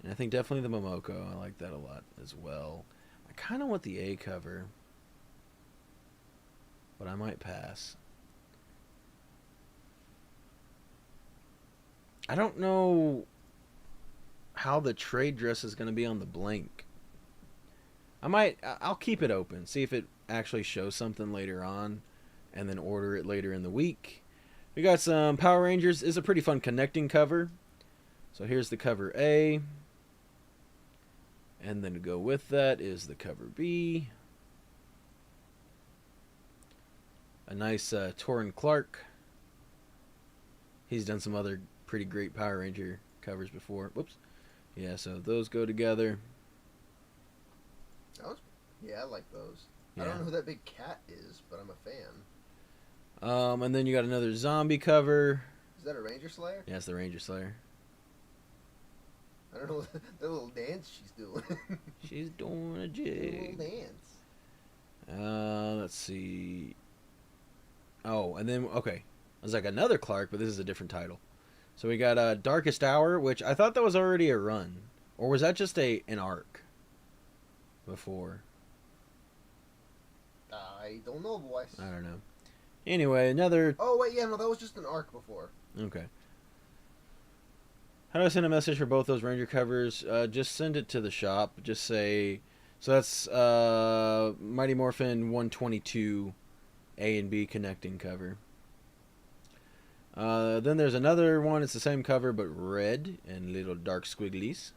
And I think definitely the Momoko. I like that a lot as well. I kind of want the A cover, but I might pass. I don't know how the trade dress is going to be on the blank. I'll keep it open, see if it actually shows something later on, and then order it later in the week. We got some Power Rangers. It's a pretty fun connecting cover. So here's the cover A. And then to go with that is the cover B. A nice Torrin Clark. He's done some other pretty great Power Ranger covers before. Whoops. Yeah, so those go together. Yeah, I like those. Yeah. I don't know who that big cat is, but I'm a fan. And then you got another zombie cover. Is that a Ranger Slayer? Yeah, it's the Ranger Slayer. I don't know the little dance she's doing. She's doing a A jig. little dance. Let's let's see. Oh, and then okay, there's like another Clark, but this is a different title. So we got Darkest Hour, which I thought that was already a run, or was that just an arc before? I don't know, boys. I don't know. Anyway, another. Oh wait, yeah, no, that was just an arc before. Okay. How do I send a message for both those Ranger covers? Just send it to the shop. Just say. So that's Mighty Morphin 122 A and B connecting cover. Then there's another one. It's the same cover but red and little dark squigglies.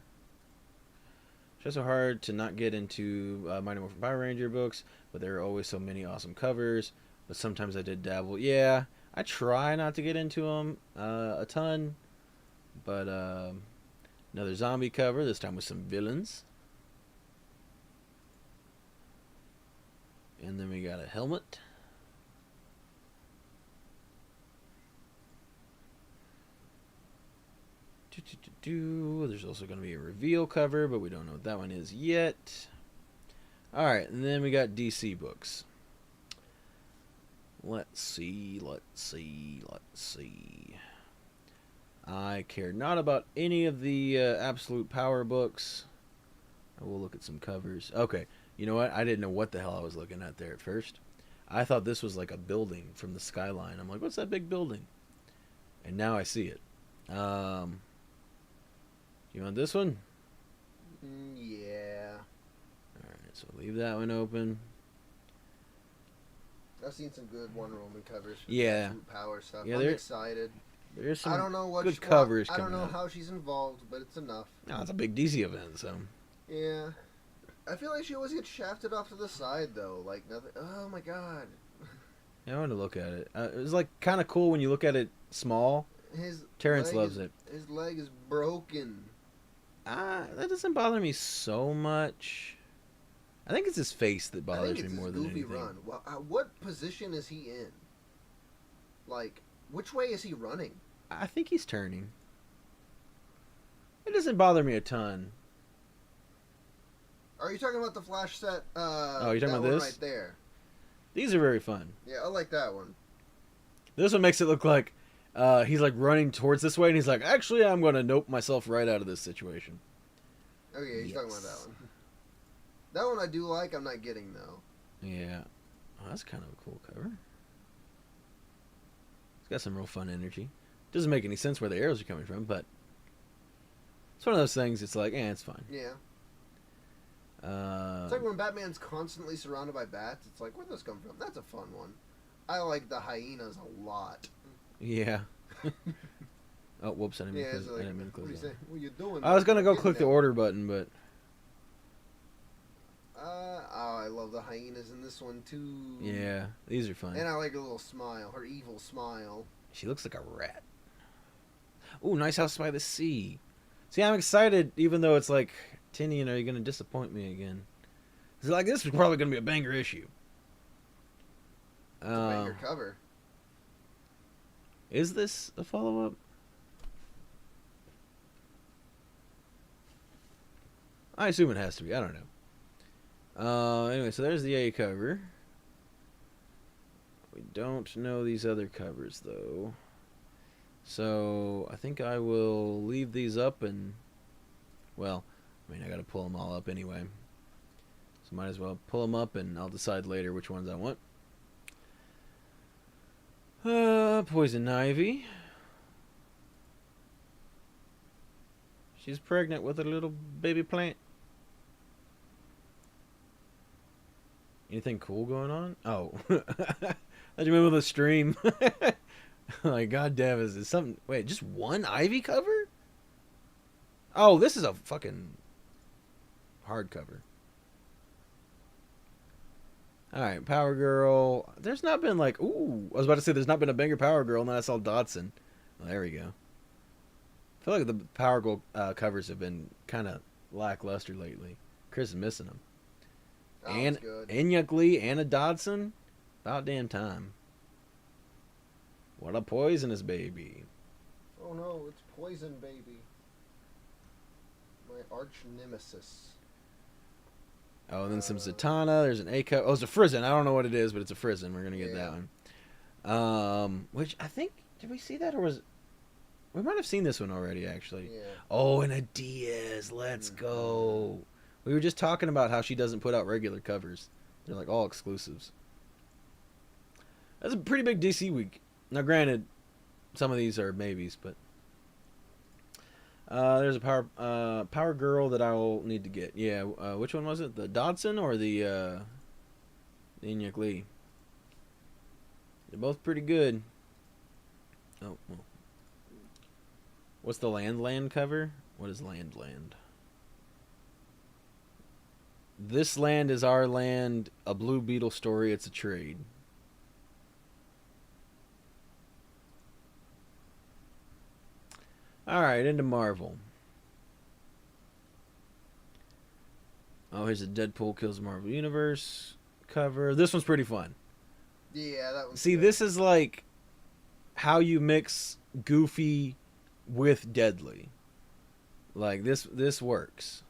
It's just so hard to not get into Mighty Morphin Power Ranger books, but there are always so many awesome covers. But sometimes I did dabble. Yeah, I try not to get into them a ton. But another zombie cover, this time with some villains. And then we got a helmet. There's also going to be a reveal cover, but we don't know what that one is yet. Alright, and then we got DC books. Let's see. I care not about any of the Absolute Power books. I will look at some covers. Okay, you know what? I didn't know what the hell I was looking at there at first. I thought this was like a building from the skyline. I'm like, what's that big building? And now I see it. You want this one? Yeah. Alright, so leave that one open. I've seen some good Wonder Woman covers. For Yeah. Absolute Power stuff. Yeah, I'm excited. There's some I don't know what good covers I don't coming know up. how she's involved, but it's enough. No, it's a big DC event, so. Yeah. I feel like she always gets shafted off to the side, though. Like, nothing. Oh, my God. Yeah, I want to look at it. It was like kind of cool when you look at it small. Terrence loves it. His leg is broken. That doesn't bother me so much. I think it's his face that bothers me more than anything. Run. Well, what position is he in? Like, which way is he running? I think he's turning. It doesn't bother me a ton. Are you talking about the Flash set? Oh, you're talking about this? Right there. These are very fun. Yeah, I like that one. This one makes it look like he's like running towards this way, and he's like, actually, I'm going to nope myself right out of this situation. Oh, yeah, he's talking about that one. That one I do like, I'm not getting, though. Yeah. Oh, that's kind of a cool cover. It's got some real fun energy. Doesn't make any sense where the arrows are coming from, but it's one of those things, it's like, it's fine. Yeah. It's like when Batman's constantly surrounded by bats, it's like, where'd this come from? That's a fun one. I like the hyenas a lot. Yeah. Oh, whoops, I didn't mean to close, like, I didn't mean to close that. What are you doing? I was going to go click the order button, but... I love the hyenas in this one, too. Yeah, these are fun. And I like her little smile, her evil smile. She looks like a rat. Ooh, Nice House by the Sea. See, I'm excited, even though it's like, Tinian, are you going to disappoint me again? It's like, this is probably going to be a banger issue. It's a banger cover. Is this a follow-up? I assume it has to be. I don't know. Anyway, so there's the A cover. We don't know these other covers, though. So, I think I will leave these up and... Well, I mean, I gotta pull them all up anyway. So might as well pull them up and I'll decide later which ones I want. Poison Ivy. She's pregnant with a little baby plant. Anything cool going on? Oh. I remember the stream. Like, god damn, is this something... Wait, just one Ivy cover? Oh, this is a fucking hardcover. Alright, Power Girl. There's not been like... Ooh, I was about to say there's not been a banger Power Girl, and then I saw Dodson. Well, there we go. I feel like the Power Girl covers have been kind of lackluster lately. Chris is missing them. Oh, and good. Enyaq Lee and a Dodson. About damn time. What a poisonous baby. Oh no, it's Poison Baby. My arch nemesis. Oh, and then some Zatanna. There's an A cover. Oh, it's a Frizzin. I don't know what it is, but it's a Frizzin. We're gonna get that one. Which I think, did we see that, or was we might have seen this one already actually? Yeah. Oh, and a Diaz. Let's go. We were just talking about how she doesn't put out regular covers. They're like all exclusives. That's a pretty big DC week. Now, granted, some of these are maybes, but there's a power girl that I'll need to get. Yeah, which one was it? The Dodson or the Inyuk Lee? They're both pretty good. Oh, well. What's the land cover? What is land? This land is our land. A Blue Beetle story. It's a trade. Alright, into Marvel. Oh, here's a Deadpool Kills the Marvel Universe cover. This one's pretty fun. Yeah, that one's See, good. this is like how you mix Goofy with Deadly. Like, this works.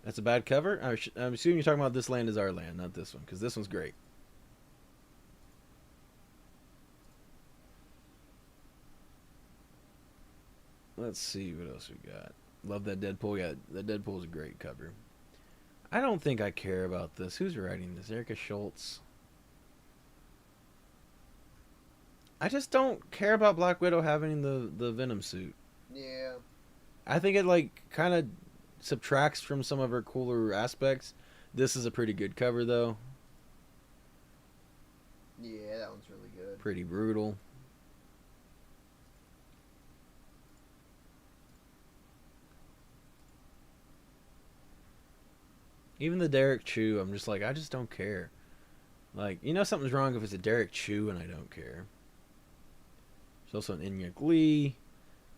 That's a bad cover? I'm assuming you're talking about This Land Is Our Land, not this one, because this one's great. Let's see what else we got. Love that Deadpool. Yeah, that Deadpool's a great cover. I don't think I care about this. Who's writing this? Erica Schultz. I just don't care about Black Widow having the Venom suit. Yeah. I think it like kind of subtracts from some of her cooler aspects. This is a pretty good cover though. Yeah, that one's really good. Pretty brutal. Even the Derek Chew, I'm just like, I just don't care. Like, you know something's wrong if it's a Derek Chew and I don't care. There's also an Inyuk Lee.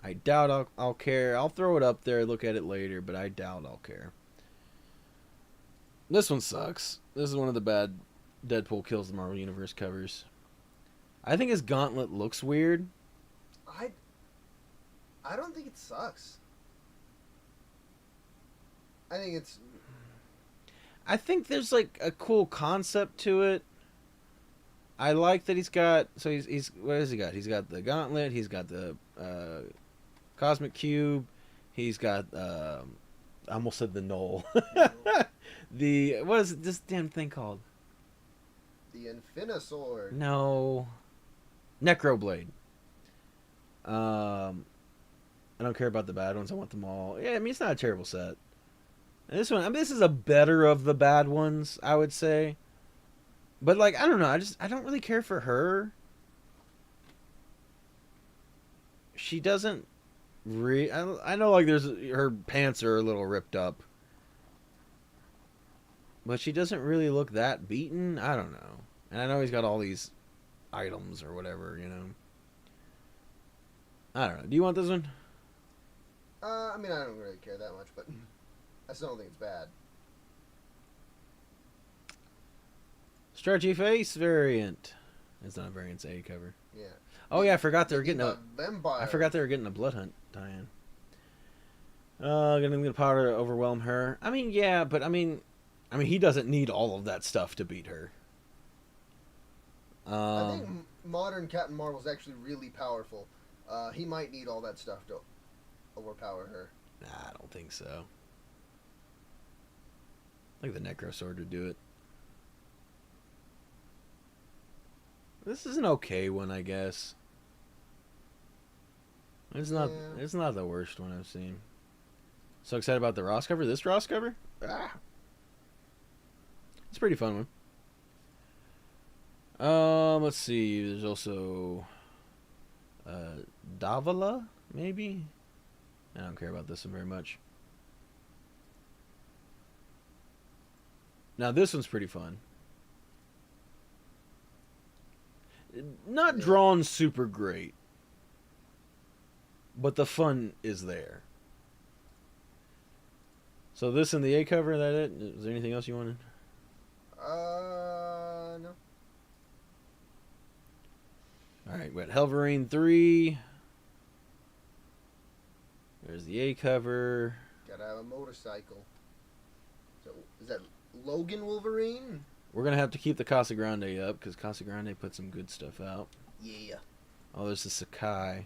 I doubt I'll care. I'll throw it up there, look at it later, but I doubt I'll care. This one sucks. This is one of the bad Deadpool Kills the Marvel Universe covers. I think his gauntlet looks weird. I don't think it sucks. I think there's like a cool concept to it. I like that he's got. So he's what has he got? He's got the gauntlet. He's got the cosmic cube. He's got. I almost said the knoll. The what is this damn thing called? the Infinisword. No. Necroblade. I don't care about the bad ones. I want them all. Yeah, I mean it's not a terrible set. And this one, I mean, this is a better of the bad ones, I would say. But like, I don't know. I don't really care for her. She doesn't. I know, like, her pants are a little ripped up, but she doesn't really look that beaten. I don't know. And I know he's got all these items or whatever, you know. I don't know. Do you want this one? I mean, I don't really care that much, but I still don't think it's bad. Stretchy face variant. It's not a variant, it's a cover. Yeah. Oh yeah, I forgot they were getting a. vampire. I forgot they were getting a blood hunt tie-in. Getting the power to overwhelm her. I mean, yeah, but I mean, he doesn't need all of that stuff to beat her. I think modern Captain Marvel is actually really powerful. He might need all that stuff to overpower her. Nah, I don't think so. I think the Necro Sword would do it. This is an okay one, I guess. It's not. Yeah. It's not the worst one I've seen. So excited about the Ross cover. This Ross cover. It's a pretty fun one. Let's see. There's also Davila, maybe. I don't care about this one very much. Now this one's pretty fun. Not drawn super great, but the fun is there. So this and the A cover, is that it? Is there anything else you wanted? No. Alright, we got Helverine 3. There's the A cover. Gotta have a motorcycle. Is that Logan Wolverine? We're going to have to keep the Casa Grande up because Casa Grande put some good stuff out. Yeah. Oh, there's the Sakai.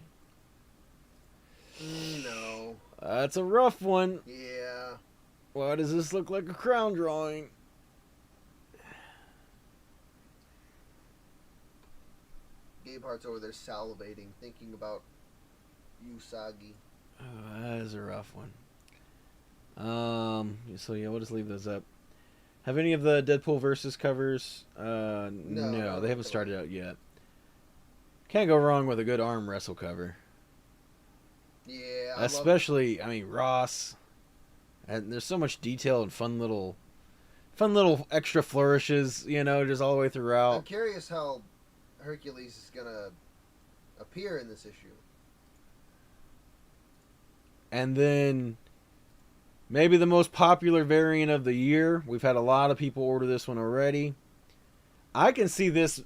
No. That's a rough one. Yeah. Why does this look like a crown drawing? Gabe Hart's over there salivating, thinking about Usagi. Oh, that is a rough one. So yeah, we'll just leave those up. Have any of the Deadpool versus covers? No, they haven't started out yet. Can't go wrong with a good arm wrestle cover. Yeah, Especially, I mean, Ross. And there's so much detail and fun little extra flourishes, you know, just all the way throughout. I'm curious how Hercules is gonna appear in this issue. And then maybe the most popular variant of the year. We've had a lot of people order this one already. I can see this.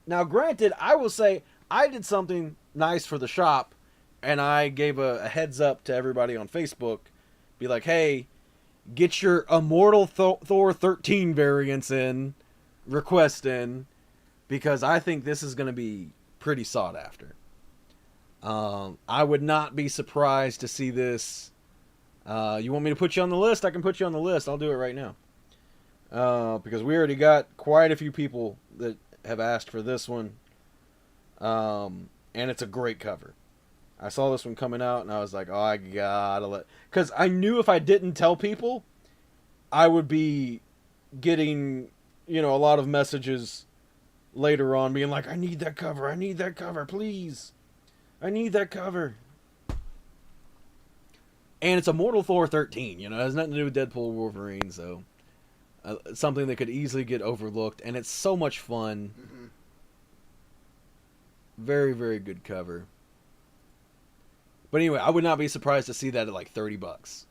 Now, granted, I will say I did something nice for the shop, and I gave a heads up to everybody on Facebook. Be like, hey, get your Immortal Thor 13 variants in, request in, because I think this is going to be pretty sought after. I would not be surprised to see this. You want me to put you on the list? I can put you on the list. I'll do it right now. Because we already got quite a few people that have asked for this one. And it's a great cover. I saw this one coming out and I was like, oh, I gotta let... Because I knew if I didn't tell people, I would be getting, a lot of messages later on being like, I need that cover, please. I need that cover. And it's Immortal Thor 13, it has nothing to do with Deadpool Wolverine, so... something that could easily get overlooked, and it's so much fun. Mm-hmm. Very, very good cover. But anyway, I would not be surprised to see that at like $30,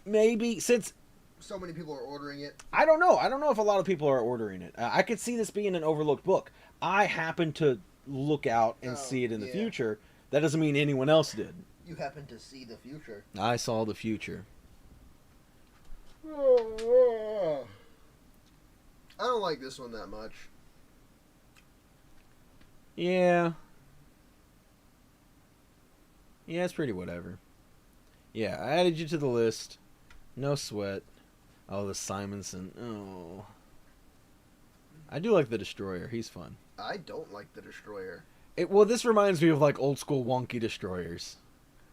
maybe, since... So many people are ordering it. I don't know. I don't know if a lot of people are ordering it. I could see this being an overlooked book. I happen to look out and see it in the future. That doesn't mean anyone else did. You happen to see the future. I saw the future. I don't like this one that much. Yeah. Yeah, it's pretty whatever. Yeah, I added you to the list. No sweat. Oh, the Simonson. Oh. I do like the Destroyer. He's fun. I don't like the Destroyer. Well, this reminds me of like old school wonky Destroyers.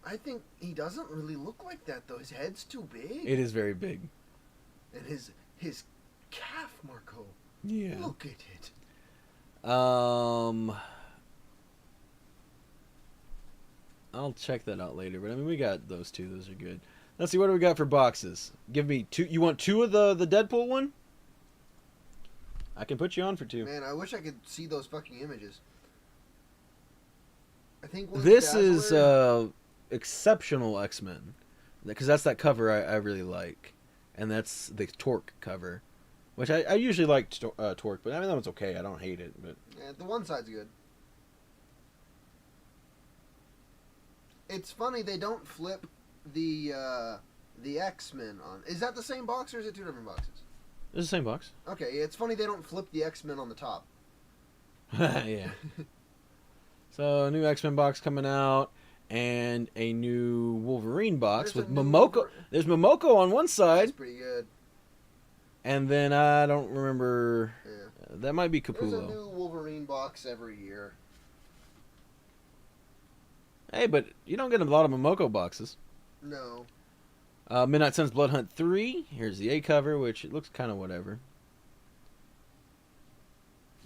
I think he doesn't really look like that though. His head's too big. It is very big. And his calf, Marco. Yeah. Look at it. I'll check that out later. But I mean, we got those two. Those are good. Let's see, what do we got for boxes? Give me two. You want two of the Deadpool one? I can put you on for two. Man, I wish I could see those fucking images. I think this is Exceptional X-Men, because that's that cover I really like, and that's the Torque cover, which I usually like Torque, but I mean that one's okay. I don't hate it, but yeah, the one side's good. It's funny they don't flip the X-Men on. Is that the same box or is it two different boxes? It's the same box. Okay, it's funny they don't flip the X-Men on the top. Yeah. So a new X-Men box coming out, and a new Wolverine box with Momoko. There's Momoko on one side. That's pretty good. And then I don't remember. Yeah. That might be Capullo. There's a new Wolverine box every year. Hey, but you don't get a lot of Momoko boxes. No. Midnight Suns Blood Hunt 3. Here's the A cover, which it looks kind of whatever.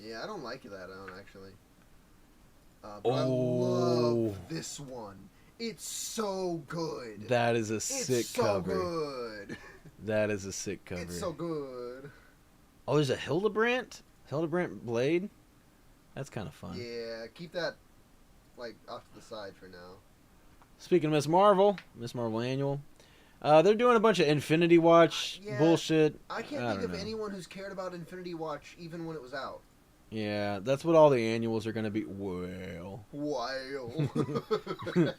Yeah, I don't like that one, actually. But I love this one. It's so good. That is a sick cover. It's so good. That is a sick cover. It's so good. Oh, there's a Hildebrandt blade. That's kind of fun. Yeah, keep that off to the side for now. Speaking of Miss Marvel Annual, they're doing a bunch of Infinity Watch bullshit. I can't think of anyone who's cared about Infinity Watch even when it was out. Yeah, that's what all the annuals are going to be. Well. Wow.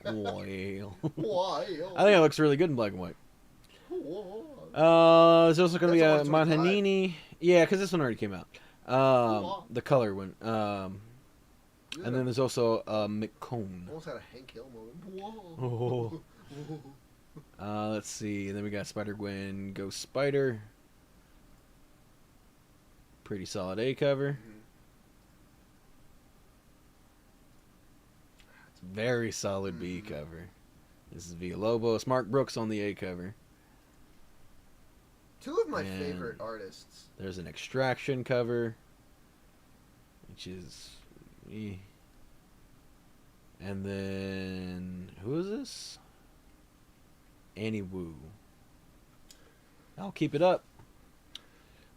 Well. Wow. I think it looks really good in black and white. There's also going to be That's a 125. Manhanini. Yeah, because this one already came out. The color one. And then there's also a McCone. Almost had a Hank Hill moment. Oh. Let's see. And then we got Spider-Gwen Ghost Spider. Pretty solid A cover. Mm-hmm. It's very solid B cover. This is Villalobos. Mark Brooks on the A cover. Two of my favorite artists. There's an Extraction cover, which is me. And then who is this? Annie Wu. I'll keep it up.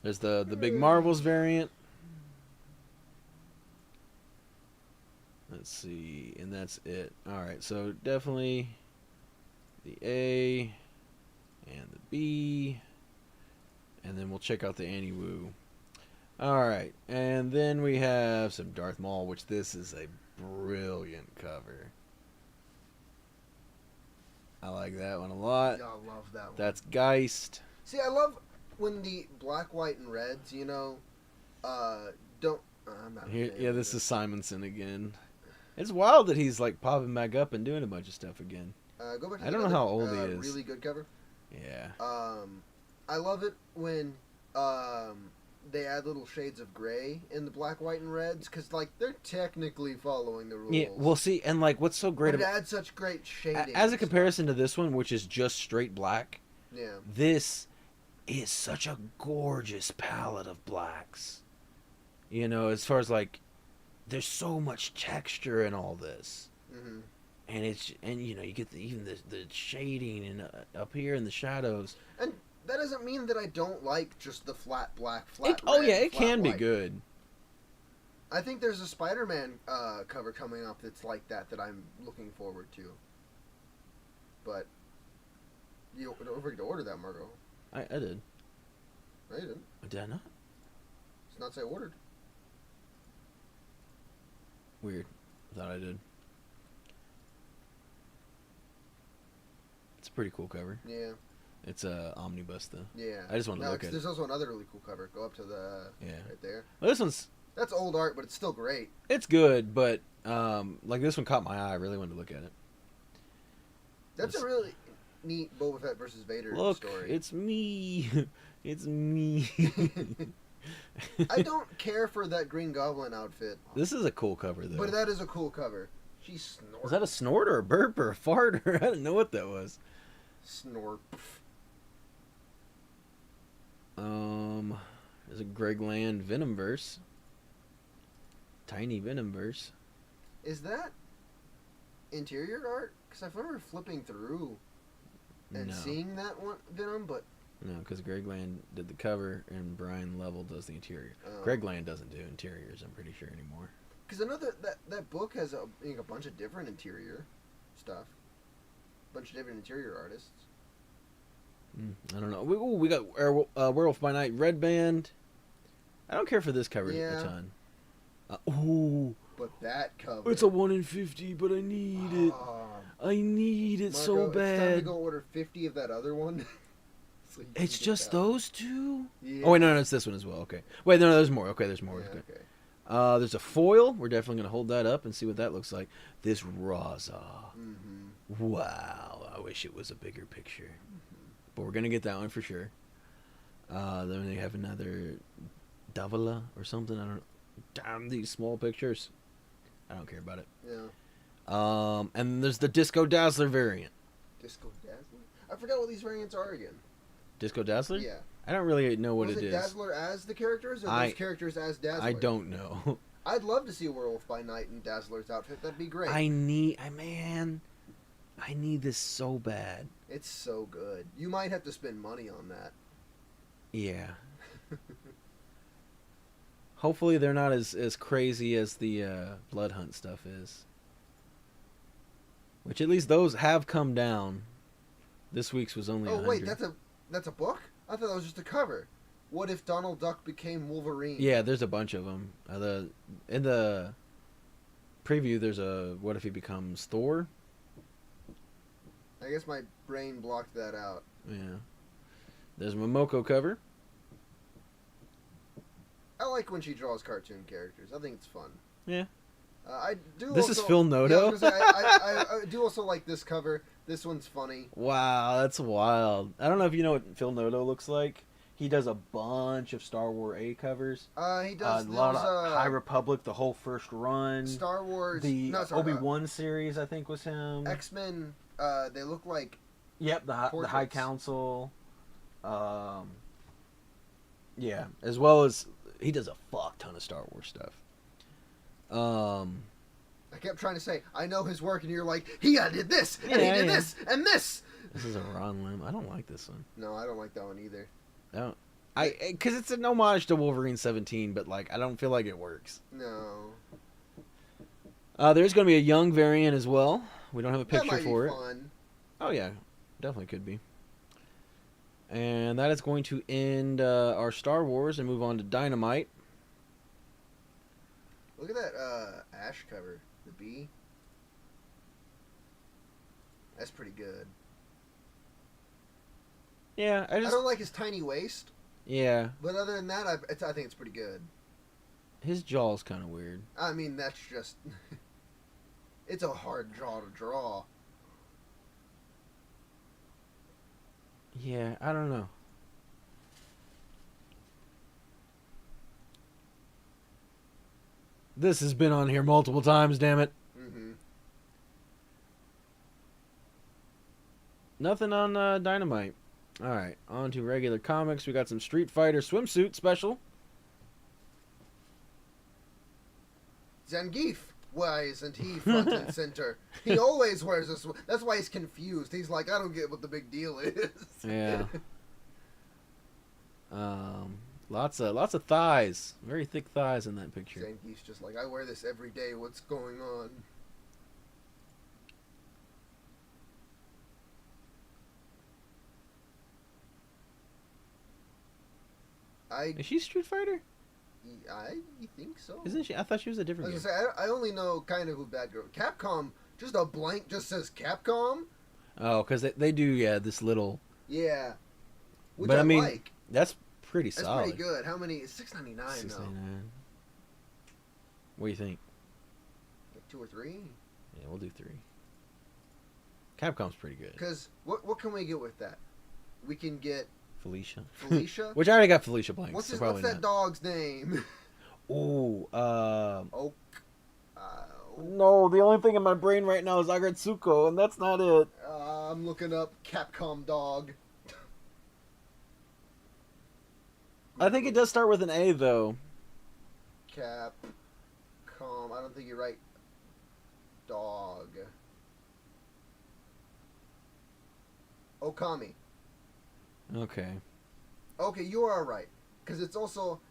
There's the big Marvels variant. Let's see, and that's it. All right, so definitely the A and the B, and then we'll check out the Annie Wu. All right, and then we have some Darth Maul, which this is a brilliant cover. I like that one a lot. Yeah, I love that one. That's Geist. See, I love when the black, white, and reds, you know, don't. I'm not. Here, yeah, this is Simonson again. It's wild that he's like popping back up and doing a bunch of stuff again. Go back to I don't know how old he is. Really good cover. Yeah. I love it when they add little shades of gray in the black, white, and reds because like they're technically following the rules. Yeah. Well, see, and like what's so great but it about adds such great shading. as a comparison to this one, which is just straight black. Yeah. This is such a gorgeous palette of blacks. You know, as far as like, there's so much texture in all this. Mm-hmm. And you know, you get even the shading and up here in the shadows. And that doesn't mean that I don't like just the flat black, It flat can be white. good. I think there's a Spider-Man cover coming up that's like that I'm looking forward to. But you don't forget to order that, Margo. I did. No, you didn't. Did I not? It's not say ordered. Weird. I thought I did. It's a pretty cool cover. Yeah. It's a omnibus though. Yeah. I just want to look at it. There's also another really cool cover. Go up to the right there. Well, this one's That's old art, but it's still great. it's good, but like this one caught my eye. I really wanted to look at it. That's a really neat Boba Fett versus Vader story. It's me. It's me. I don't care for that Green Goblin outfit. This is a cool cover though. But that is a cool cover. She snorts. Was that a snort or a burp or a fart? Or I didn't know what that was. Snort. There's a Greg Land Venomverse. Tiny Venomverse. Is that interior art? Because I remember flipping through and seeing that one Venom, but no, because Greg Land did the cover and Brian Level does the interior. Oh. Greg Land doesn't do interiors, I'm pretty sure anymore. Because I know that book has a bunch of different interior stuff, a bunch of different interior artists. I don't know. We got Werewolf by Night Red Band. I don't care for this cover a ton. But that cover. It's a 1 in 50, but I need it. I need it so Marco, bad. It's time to go order 50 of that other one. So it's just those two? Yeah. Oh, wait, no, it's this one as well. Okay. Wait, no, there's more. Okay, there's more. Yeah, okay. There's a foil. We're definitely going to hold that up and see what that looks like. This Raza. Mm-hmm. Wow. I wish it was a bigger picture. But we're going to get that one for sure. Then they have another Davila or something. I don't know. Damn, these small pictures. I don't care about it. Yeah. And there's the Disco Dazzler variant. Disco Dazzler? I forgot what these variants are again. Disco Dazzler? Yeah. I don't really know what it is. Dazzler as the characters, or those characters as Dazzler? I don't know. I'd love to see a Werewolf by Night in Dazzler's outfit. That'd be great. I need this so bad. It's so good. You might have to spend money on that. Yeah. Hopefully they're not as crazy as the Blood Hunt stuff is. Which at least those have come down. This week's was only 100. Wait, that's a book? I thought that was just a cover. What if Donald Duck became Wolverine? Yeah, there's a bunch of them. In the preview, there's a what if he becomes Thor? I guess my brain blocked that out. Yeah. There's a Momoko cover. I like when she draws cartoon characters. I think it's fun. Yeah. I do. This also, is Phil Noto. Yeah, I, was gonna say, I do also like this cover. This one's funny. Wow, that's wild. I don't know if you know what Phil Noto looks like. He does a bunch of Star Wars A covers. He does a lot of High Republic, the whole first run. Star Wars. The Obi-Wan series, I think, was him. X-Men. They look like. Yep, the High Council. Yeah, as well as he does a fuck ton of Star Wars stuff. I kept trying to say I know his work, and you're like, he did this, and he did this, and this. This is a Ron Lim. I don't like this one. No, I don't like that one either. Because it's an homage to Wolverine 17, but like I don't feel like it works. No. There's going to be a young variant as well. We don't have a picture for it. Fun. Oh yeah, definitely could be. And that is going to end our Star Wars and move on to Dynamite. Look at that Ash cover, the bee. That's pretty good. Yeah, I don't like his tiny waist. Yeah. But other than that, I think it's pretty good. His jaw's kind of weird. I mean, that's just... it's a hard jaw to draw. Yeah, I don't know. This has been on here multiple times, damn it. Mm-hmm. Nothing on Dynamite. Alright, on to regular comics. We got some Street Fighter swimsuit special. Zangief. Why isn't he front and center? He always wears this. That's why he's confused. He's like, I don't get what the big deal is. Yeah. Lots of thighs. Very thick thighs in that picture. Zangief's just like, I wear this every day. What's going on? Is she Street Fighter? I think so. Isn't she? I thought she was a different. I was gonna say, I only know kind of who Bad Girl. Capcom, just a blank, just says Capcom. Oh, because they do, this little. Yeah. Which but I mean, like. That's pretty solid. That's pretty good. How many? It's $6.99 though. $6.99. What do you think? Like 2 or 3. Yeah, we'll do 3. Capcom's pretty good. Because what can we get with that? We can get Felicia. Felicia? Which I already got Felicia blanks. What's that not. Dog's name? Ooh, Oak. No, the only thing in my brain right now is Agretsuko, and that's not it. I'm looking up Capcom dog. I think it does start with an A, though. Capcom. I don't think you're right. Dog. Okami. Okay. Okay, you are right. Because it's also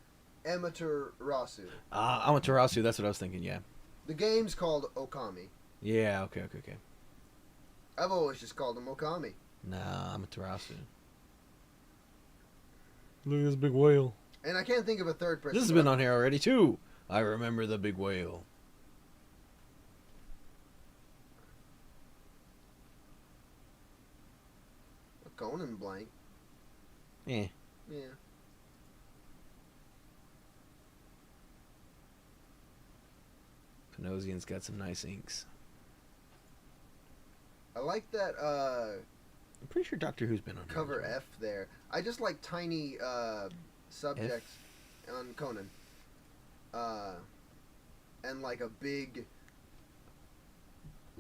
Amaterasu. Amaterasu, that's what I was thinking, yeah. The game's called Okami. Yeah, okay. I've always just called him Okami. Nah, Amaterasu. Look at this big whale. And I can't think of a third person. This has been on here already, too. I remember the big whale. A Conan blank. Yeah. Panosian's got some nice inks. I like that I'm pretty sure Doctor Who's been on cover F there. I just like tiny subjects on Conan. And like a big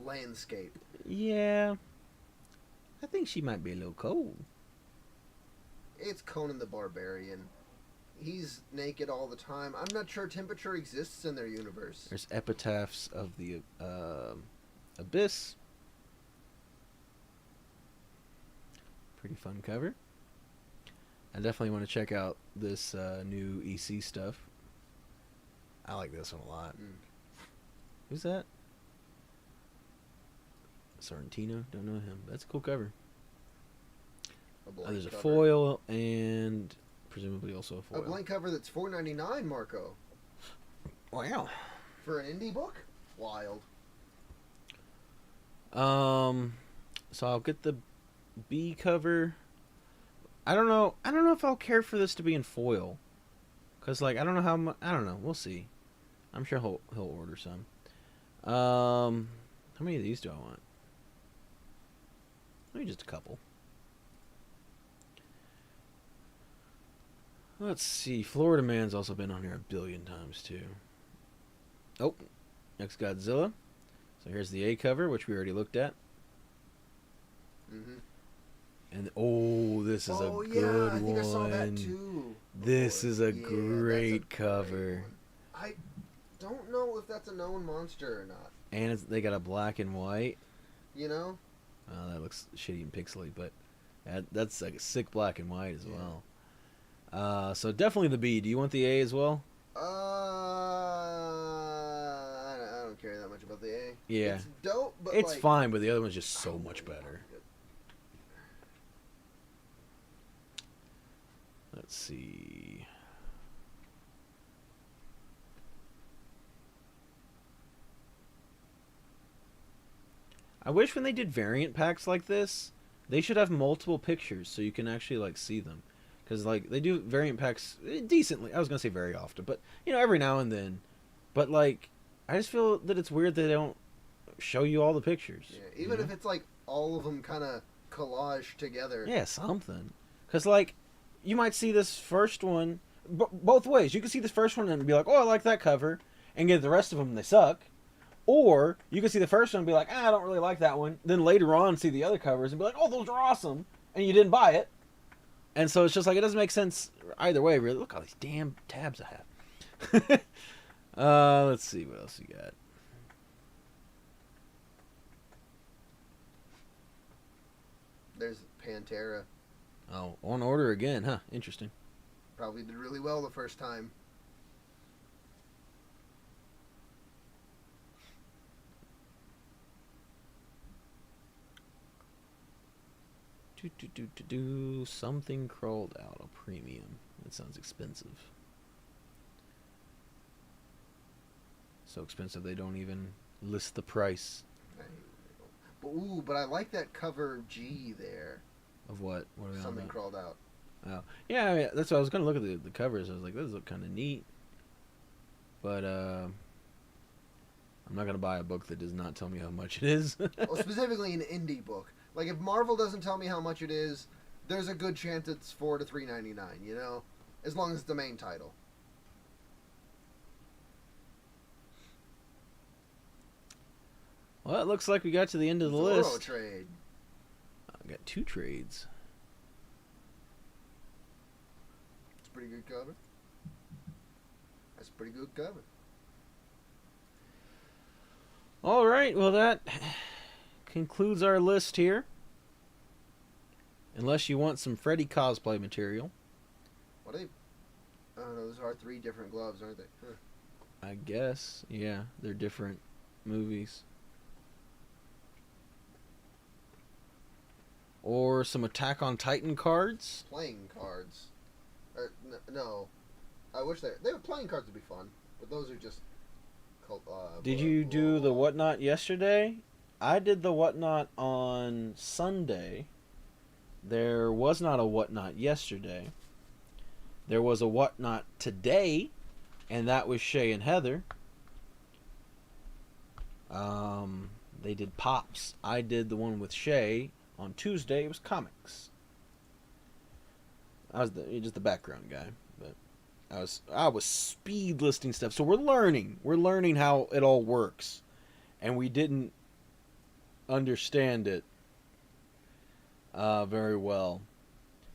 landscape. Yeah. I think she might be a little cold. It's Conan the Barbarian. He's naked all the time. I'm not sure temperature exists in their universe. There's epitaphs of the Abyss. Pretty fun cover. I definitely want to check out this new EC stuff. I like this one a lot. Who's that? Sorrentino? Don't know him. That's a cool cover. There's a foil and presumably also a foil. A blank cover that's $4.99, Marco. Wow. For an indie book? Wild. So I'll get the B cover. I don't know. I don't know if I'll care for this to be in foil, cause like I don't know how much. I don't know. We'll see. I'm sure he'll order some. How many of these do I want? Maybe just a couple. Let's see. Florida Man's also been on here a billion times too. Oh, next Godzilla. So here's the A cover, which we already looked at. Mm-hmm. And oh, this is a good one. I think I saw that too. This is a great cover. I don't know if that's a known monster or not. And they got a black and white. You know? Oh, that looks shitty and pixely, but that's like a sick black and white as well. So definitely the B. Do you want the A as well? I don't care that much about the A. Yeah. It's dope, but it's fine, but the other one's just so much better. Let's see. I wish when they did variant packs like this, they should have multiple pictures so you can actually like see them. Because like they do variant packs decently. I was gonna say very often, but you know every now and then. But like, I just feel that it's weird they don't show you all the pictures. Yeah, even if it's like all of them kind of collage together. Yeah, something. Because like, you might see this first one both ways. You can see this first one and be like, oh, I like that cover, and get the rest of them and they suck. Or you can see the first one and be like, I don't really like that one. Then later on see the other covers and be like, oh, those are awesome, and you didn't buy it. And so it's just like, it doesn't make sense either way, really. Look at all these damn tabs I have. Let's see what else you got. There's Pantera. Oh, on order again, huh? Interesting. Probably did really well the first time. Something crawled out. A premium. That sounds expensive. So expensive they don't even list the price. But I like that cover G there. Of what? What are we Something on crawled out. Oh. Yeah, I mean, that's what I was going to look at the covers. I was like, those look kind of neat. But, I'm not going to buy a book that does not tell me how much it is. Well, specifically an indie book. Like, if Marvel doesn't tell me how much it is, there's a good chance it's $4 to $3.99, you know? As long as it's the main title. Well, it looks like we got to the end of the list. Trade. I got 2 trades. It's a pretty good cover. That's a pretty good cover. All right, well, that concludes our list here. Unless you want some Freddy cosplay material. What are they? Oh no, those are 3 different gloves, aren't they? Huh. I guess, yeah, they're different movies. Or some Attack on Titan cards. Playing cards. No. I wish they were playing cards would be fun, but those are just. Did you do the Whatnot yesterday? I did the Whatnot on Sunday. There was not a Whatnot yesterday. There was a Whatnot today, and that was Shay and Heather. They did Pops. I did the one with Shay. On Tuesday, it was comics. I was just the background guy, but I was speed listing stuff. So we're learning how it all works, and we didn't understand it very well.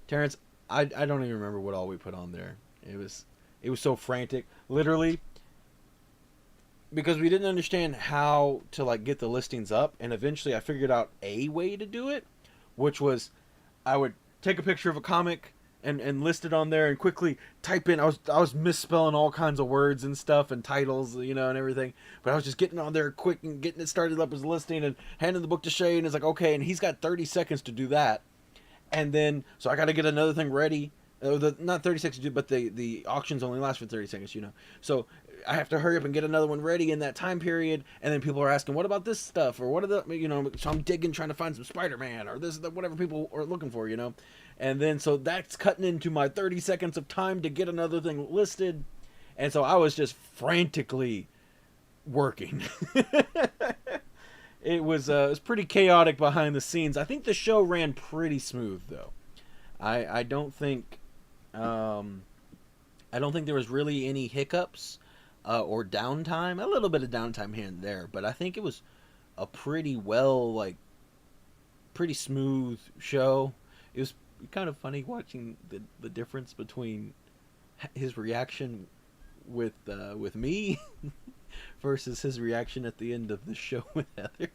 Terrence, I don't even remember what all we put on there. It was so frantic, literally, because we didn't understand how to like get the listings up, and eventually I figured out a way to do it, which was I would take a picture of a comic and list it on there and quickly type in. I was misspelling all kinds of words and stuff and titles, you know, and everything. But I was just getting on there quick and getting it started up as a listing and handing the book to Shay, and it's like, okay, and he's got 30 seconds to do that. And then, so I got to get another thing ready. Not 30 seconds to do, but the auctions only last for 30 seconds, you know. So I have to hurry up and get another one ready in that time period. And then people are asking, what about this stuff? Or what are the, you know, so I'm digging, trying to find some Spider-Man or this, whatever people are looking for, you know. And then so that's cutting into my 30 seconds of time to get another thing listed. And so I was just frantically working. It was pretty chaotic behind the scenes. I think the show ran pretty smooth though. I don't think I don't think there was really any hiccups or downtime. A little bit of downtime here and there, but I think it was a pretty pretty smooth show. It was kind of funny watching the difference between his reaction with me versus his reaction at the end of the show with Heather.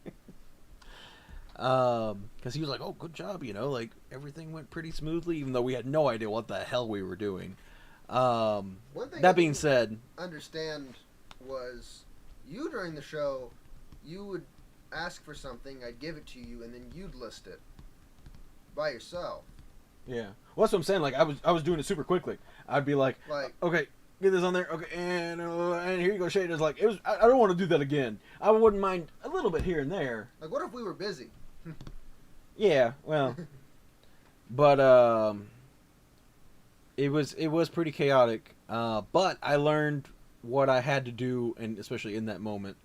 Because he was like, "Oh, good job," like everything went pretty smoothly, even though we had no idea what the hell we were doing. One thing That being said, understand was you during the show, you would ask for something, I'd give it to you, and then you'd list it by yourself. yeah, well, that's what I'm saying. Like I was doing it super quickly. I'd be like, okay, get this on there, okay, and here you go, shaders. Like it was, I don't want to do that again. I wouldn't mind a little bit here and there. Like, what if we were busy? Yeah, well, but it was pretty chaotic. But I learned what I had to do, and especially in that moment.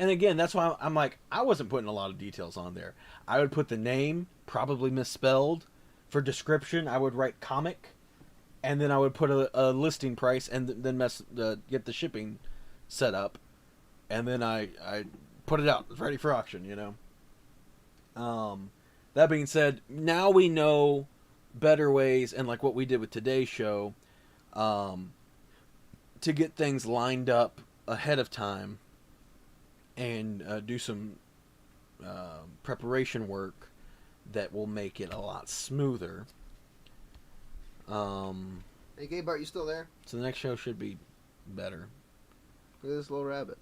And again, that's why I'm like, I wasn't putting a lot of details on there. I would put the name, probably misspelled. For description, I would write comic, and then I would put a listing price, and then get the shipping set up, and then I put it out. It's ready for auction, That being said, now we know better ways, and like what we did with today's show, to get things lined up ahead of time and do some preparation work that will make it a lot smoother. Hey, Gabe Bart, you still there? So the next show should be better. Look at this little rabbit.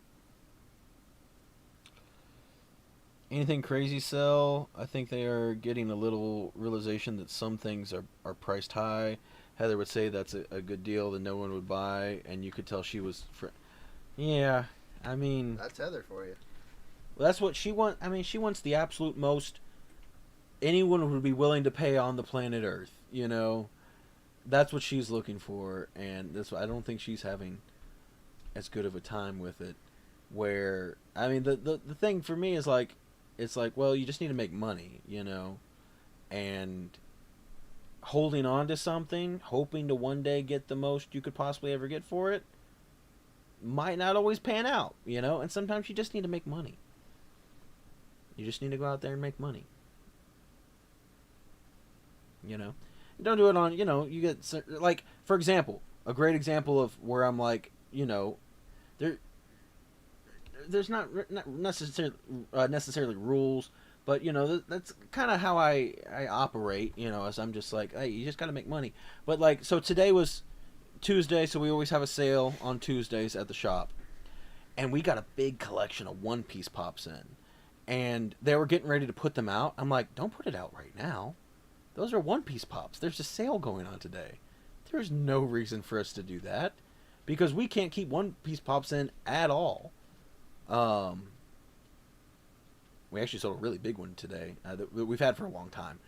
Anything crazy sell? I think they are getting a little realization that some things are priced high. Heather would say that's a good deal that no one would buy, and you could tell she was... Yeah, I mean... That's Heather for you. That's what she wants. I mean, she wants the absolute most anyone would be willing to pay on the planet Earth, That's what she's looking for, and that's why I don't think she's having as good of a time with it. Where, I mean, the thing for me is like, it's like, well, you just need to make money, and holding on to something, hoping to one day get the most you could possibly ever get for it, might not always pan out, and sometimes you just need to make money. You just need to go out there and make money. Don't do it on, you get, like, for example, a great example of where I'm like, there's not necessarily rules, but that's kind of how I operate. As I'm just like, hey, you just got to make money. But like, so today was Tuesday, so we always have a sale on Tuesdays at the shop, and we got a big collection of One Piece Pops in, and they were getting ready to put them out. I'm like, don't put it out right now. Those are One Piece Pops. There's a sale going on today. There's no reason for us to do that, because we can't keep One Piece Pops in at all. We actually sold a really big one today that we've had for a long time.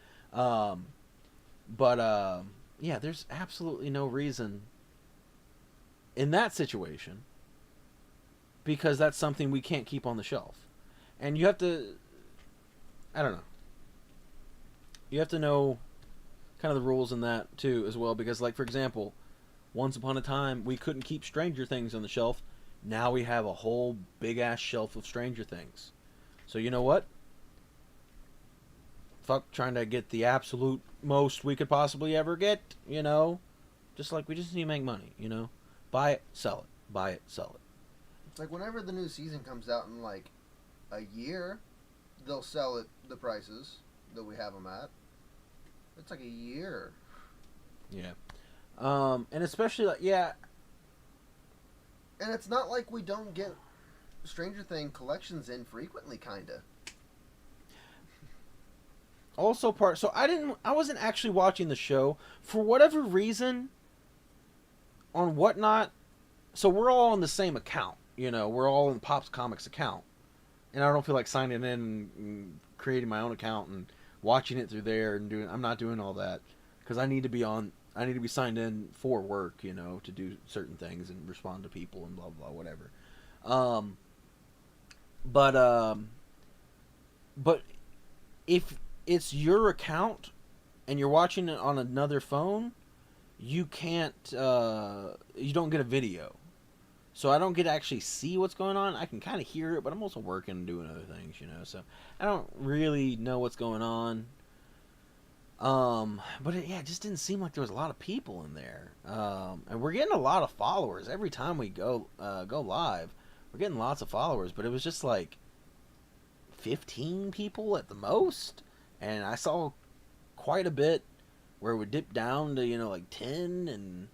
Yeah, there's absolutely no reason in that situation, because that's something we can't keep on the shelf. And you have to, I don't know. You have to know kind of the rules in that too as well, because like, for example, once upon a time we couldn't keep Stranger Things on the shelf. Now we have a whole big ass shelf of Stranger Things. So you know what? Fuck trying to get the absolute most we could possibly ever get, Just like we just need to make money, Buy it, sell it. Buy it, sell it. It's like whenever the new season comes out in like a year, they'll sell it the prices that we have them at. It's like a year. Yeah. And especially like, yeah. And it's not like we don't get Stranger Thing collections in frequently, kinda. Also so I wasn't actually watching the show for whatever reason on Whatnot. So we're all on the same account, we're all in Pop's Comics account. And I don't feel like signing in and creating my own account and watching it through there and doing. I'm not doing all that because I need to be on. I need to be signed in for work, you know, to do certain things and respond to people and blah blah whatever. Um, but but if it's your account and you're watching it on another phone, you can't. You don't get a video. So I don't get to actually see what's going on. I can kind of hear it, but I'm also working and doing other things, you know. So I don't really know what's going on. But it just didn't seem like there was a lot of people in there. And we're getting a lot of followers every time we go live. We're getting lots of followers, but it was just like 15 people at the most, and I saw quite a bit where it would dip down to like 10 and.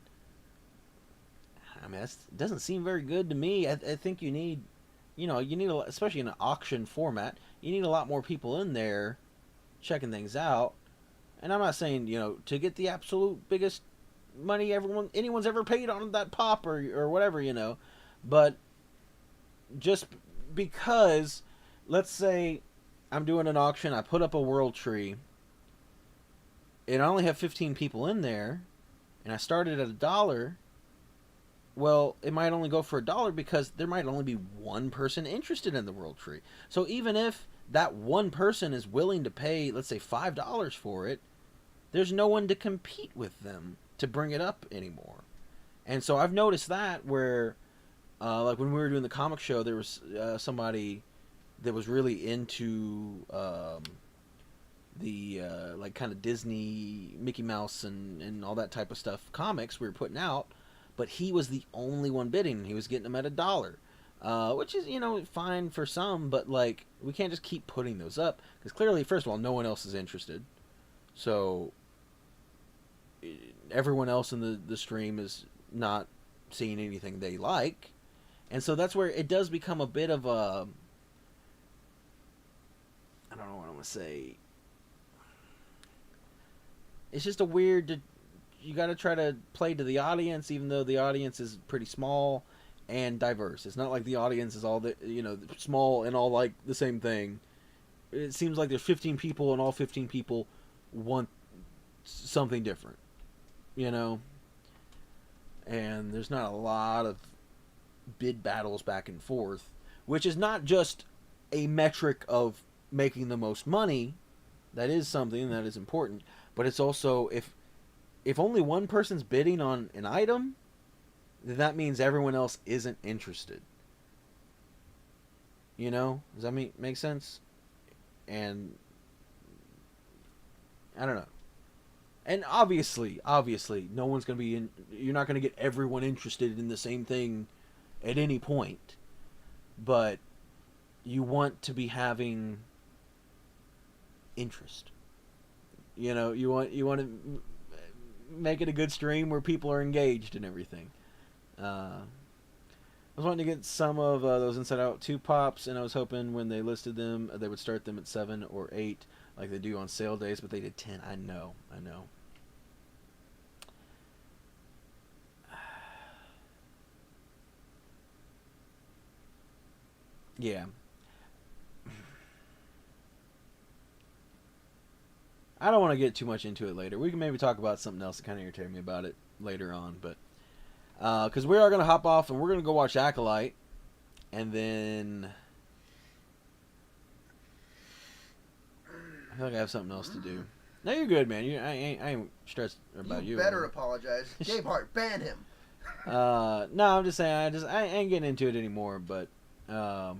I mean, it doesn't seem very good to me. I think you need, especially in an auction format, you need a lot more people in there checking things out. And I'm not saying, to get the absolute biggest money anyone's ever paid on that pop or whatever, but just because, let's say I'm doing an auction, I put up a world tree, and I only have 15 people in there, and I started at $1. Well, it might only go for $1 because there might only be one person interested in the world tree. So even if that one person is willing to pay, let's say, $5 for it, there's no one to compete with them to bring it up anymore. And so I've noticed that where, like when we were doing the comic show, there was somebody that was really into the like kind of Disney, Mickey Mouse, and all that type of stuff comics we were putting out. But he was the only one bidding. He was getting them at $1, which is, fine for some. But, like, we can't just keep putting those up. Because clearly, first of all, no one else is interested. So, everyone else in the stream is not seeing anything they like. And so that's where it does become a bit of a... I don't know what I'm going to say. It's just a weird... You got to try to play to the audience, even though the audience is pretty small and diverse. It's not like the audience is all small and all like the same thing. It seems like there's 15 people and all 15 people want something different, and there's not a lot of bid battles back and forth, which is not just a metric of making the most money. That is something that is important, but it's also if only one person's bidding on an item, then that means everyone else isn't interested. Does that make sense? And I don't know. And obviously, no one's going to be you're not going to get everyone interested in the same thing at any point. But you want to be having interest. You want to make it a good stream where people are engaged and everything. I was wanting to get some of those Inside Out 2 pops, and I was hoping when they listed them, they would start them at 7 or 8 like they do on sale days, but they did 10. I know. Yeah. I don't want to get too much into it later. We can maybe talk about something else that kind of irritated me about it later on. But because we are going to hop off and we're going to go watch Acolyte. And then I feel like I have something else to do. No, you're good, man. I ain't stressed about you. You better apologize. Gabe Hart, ban him. No, I'm just saying I ain't getting into it anymore. But I don't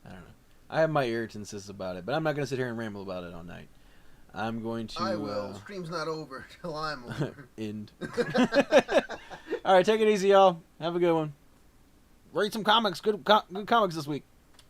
know. I have my irritances about it, but I'm not going to sit here and ramble about it all night. I'm going to... I will. Stream's not over till I'm over. End. All right, take it easy, y'all. Have a good one. Read some comics. Good comics this week.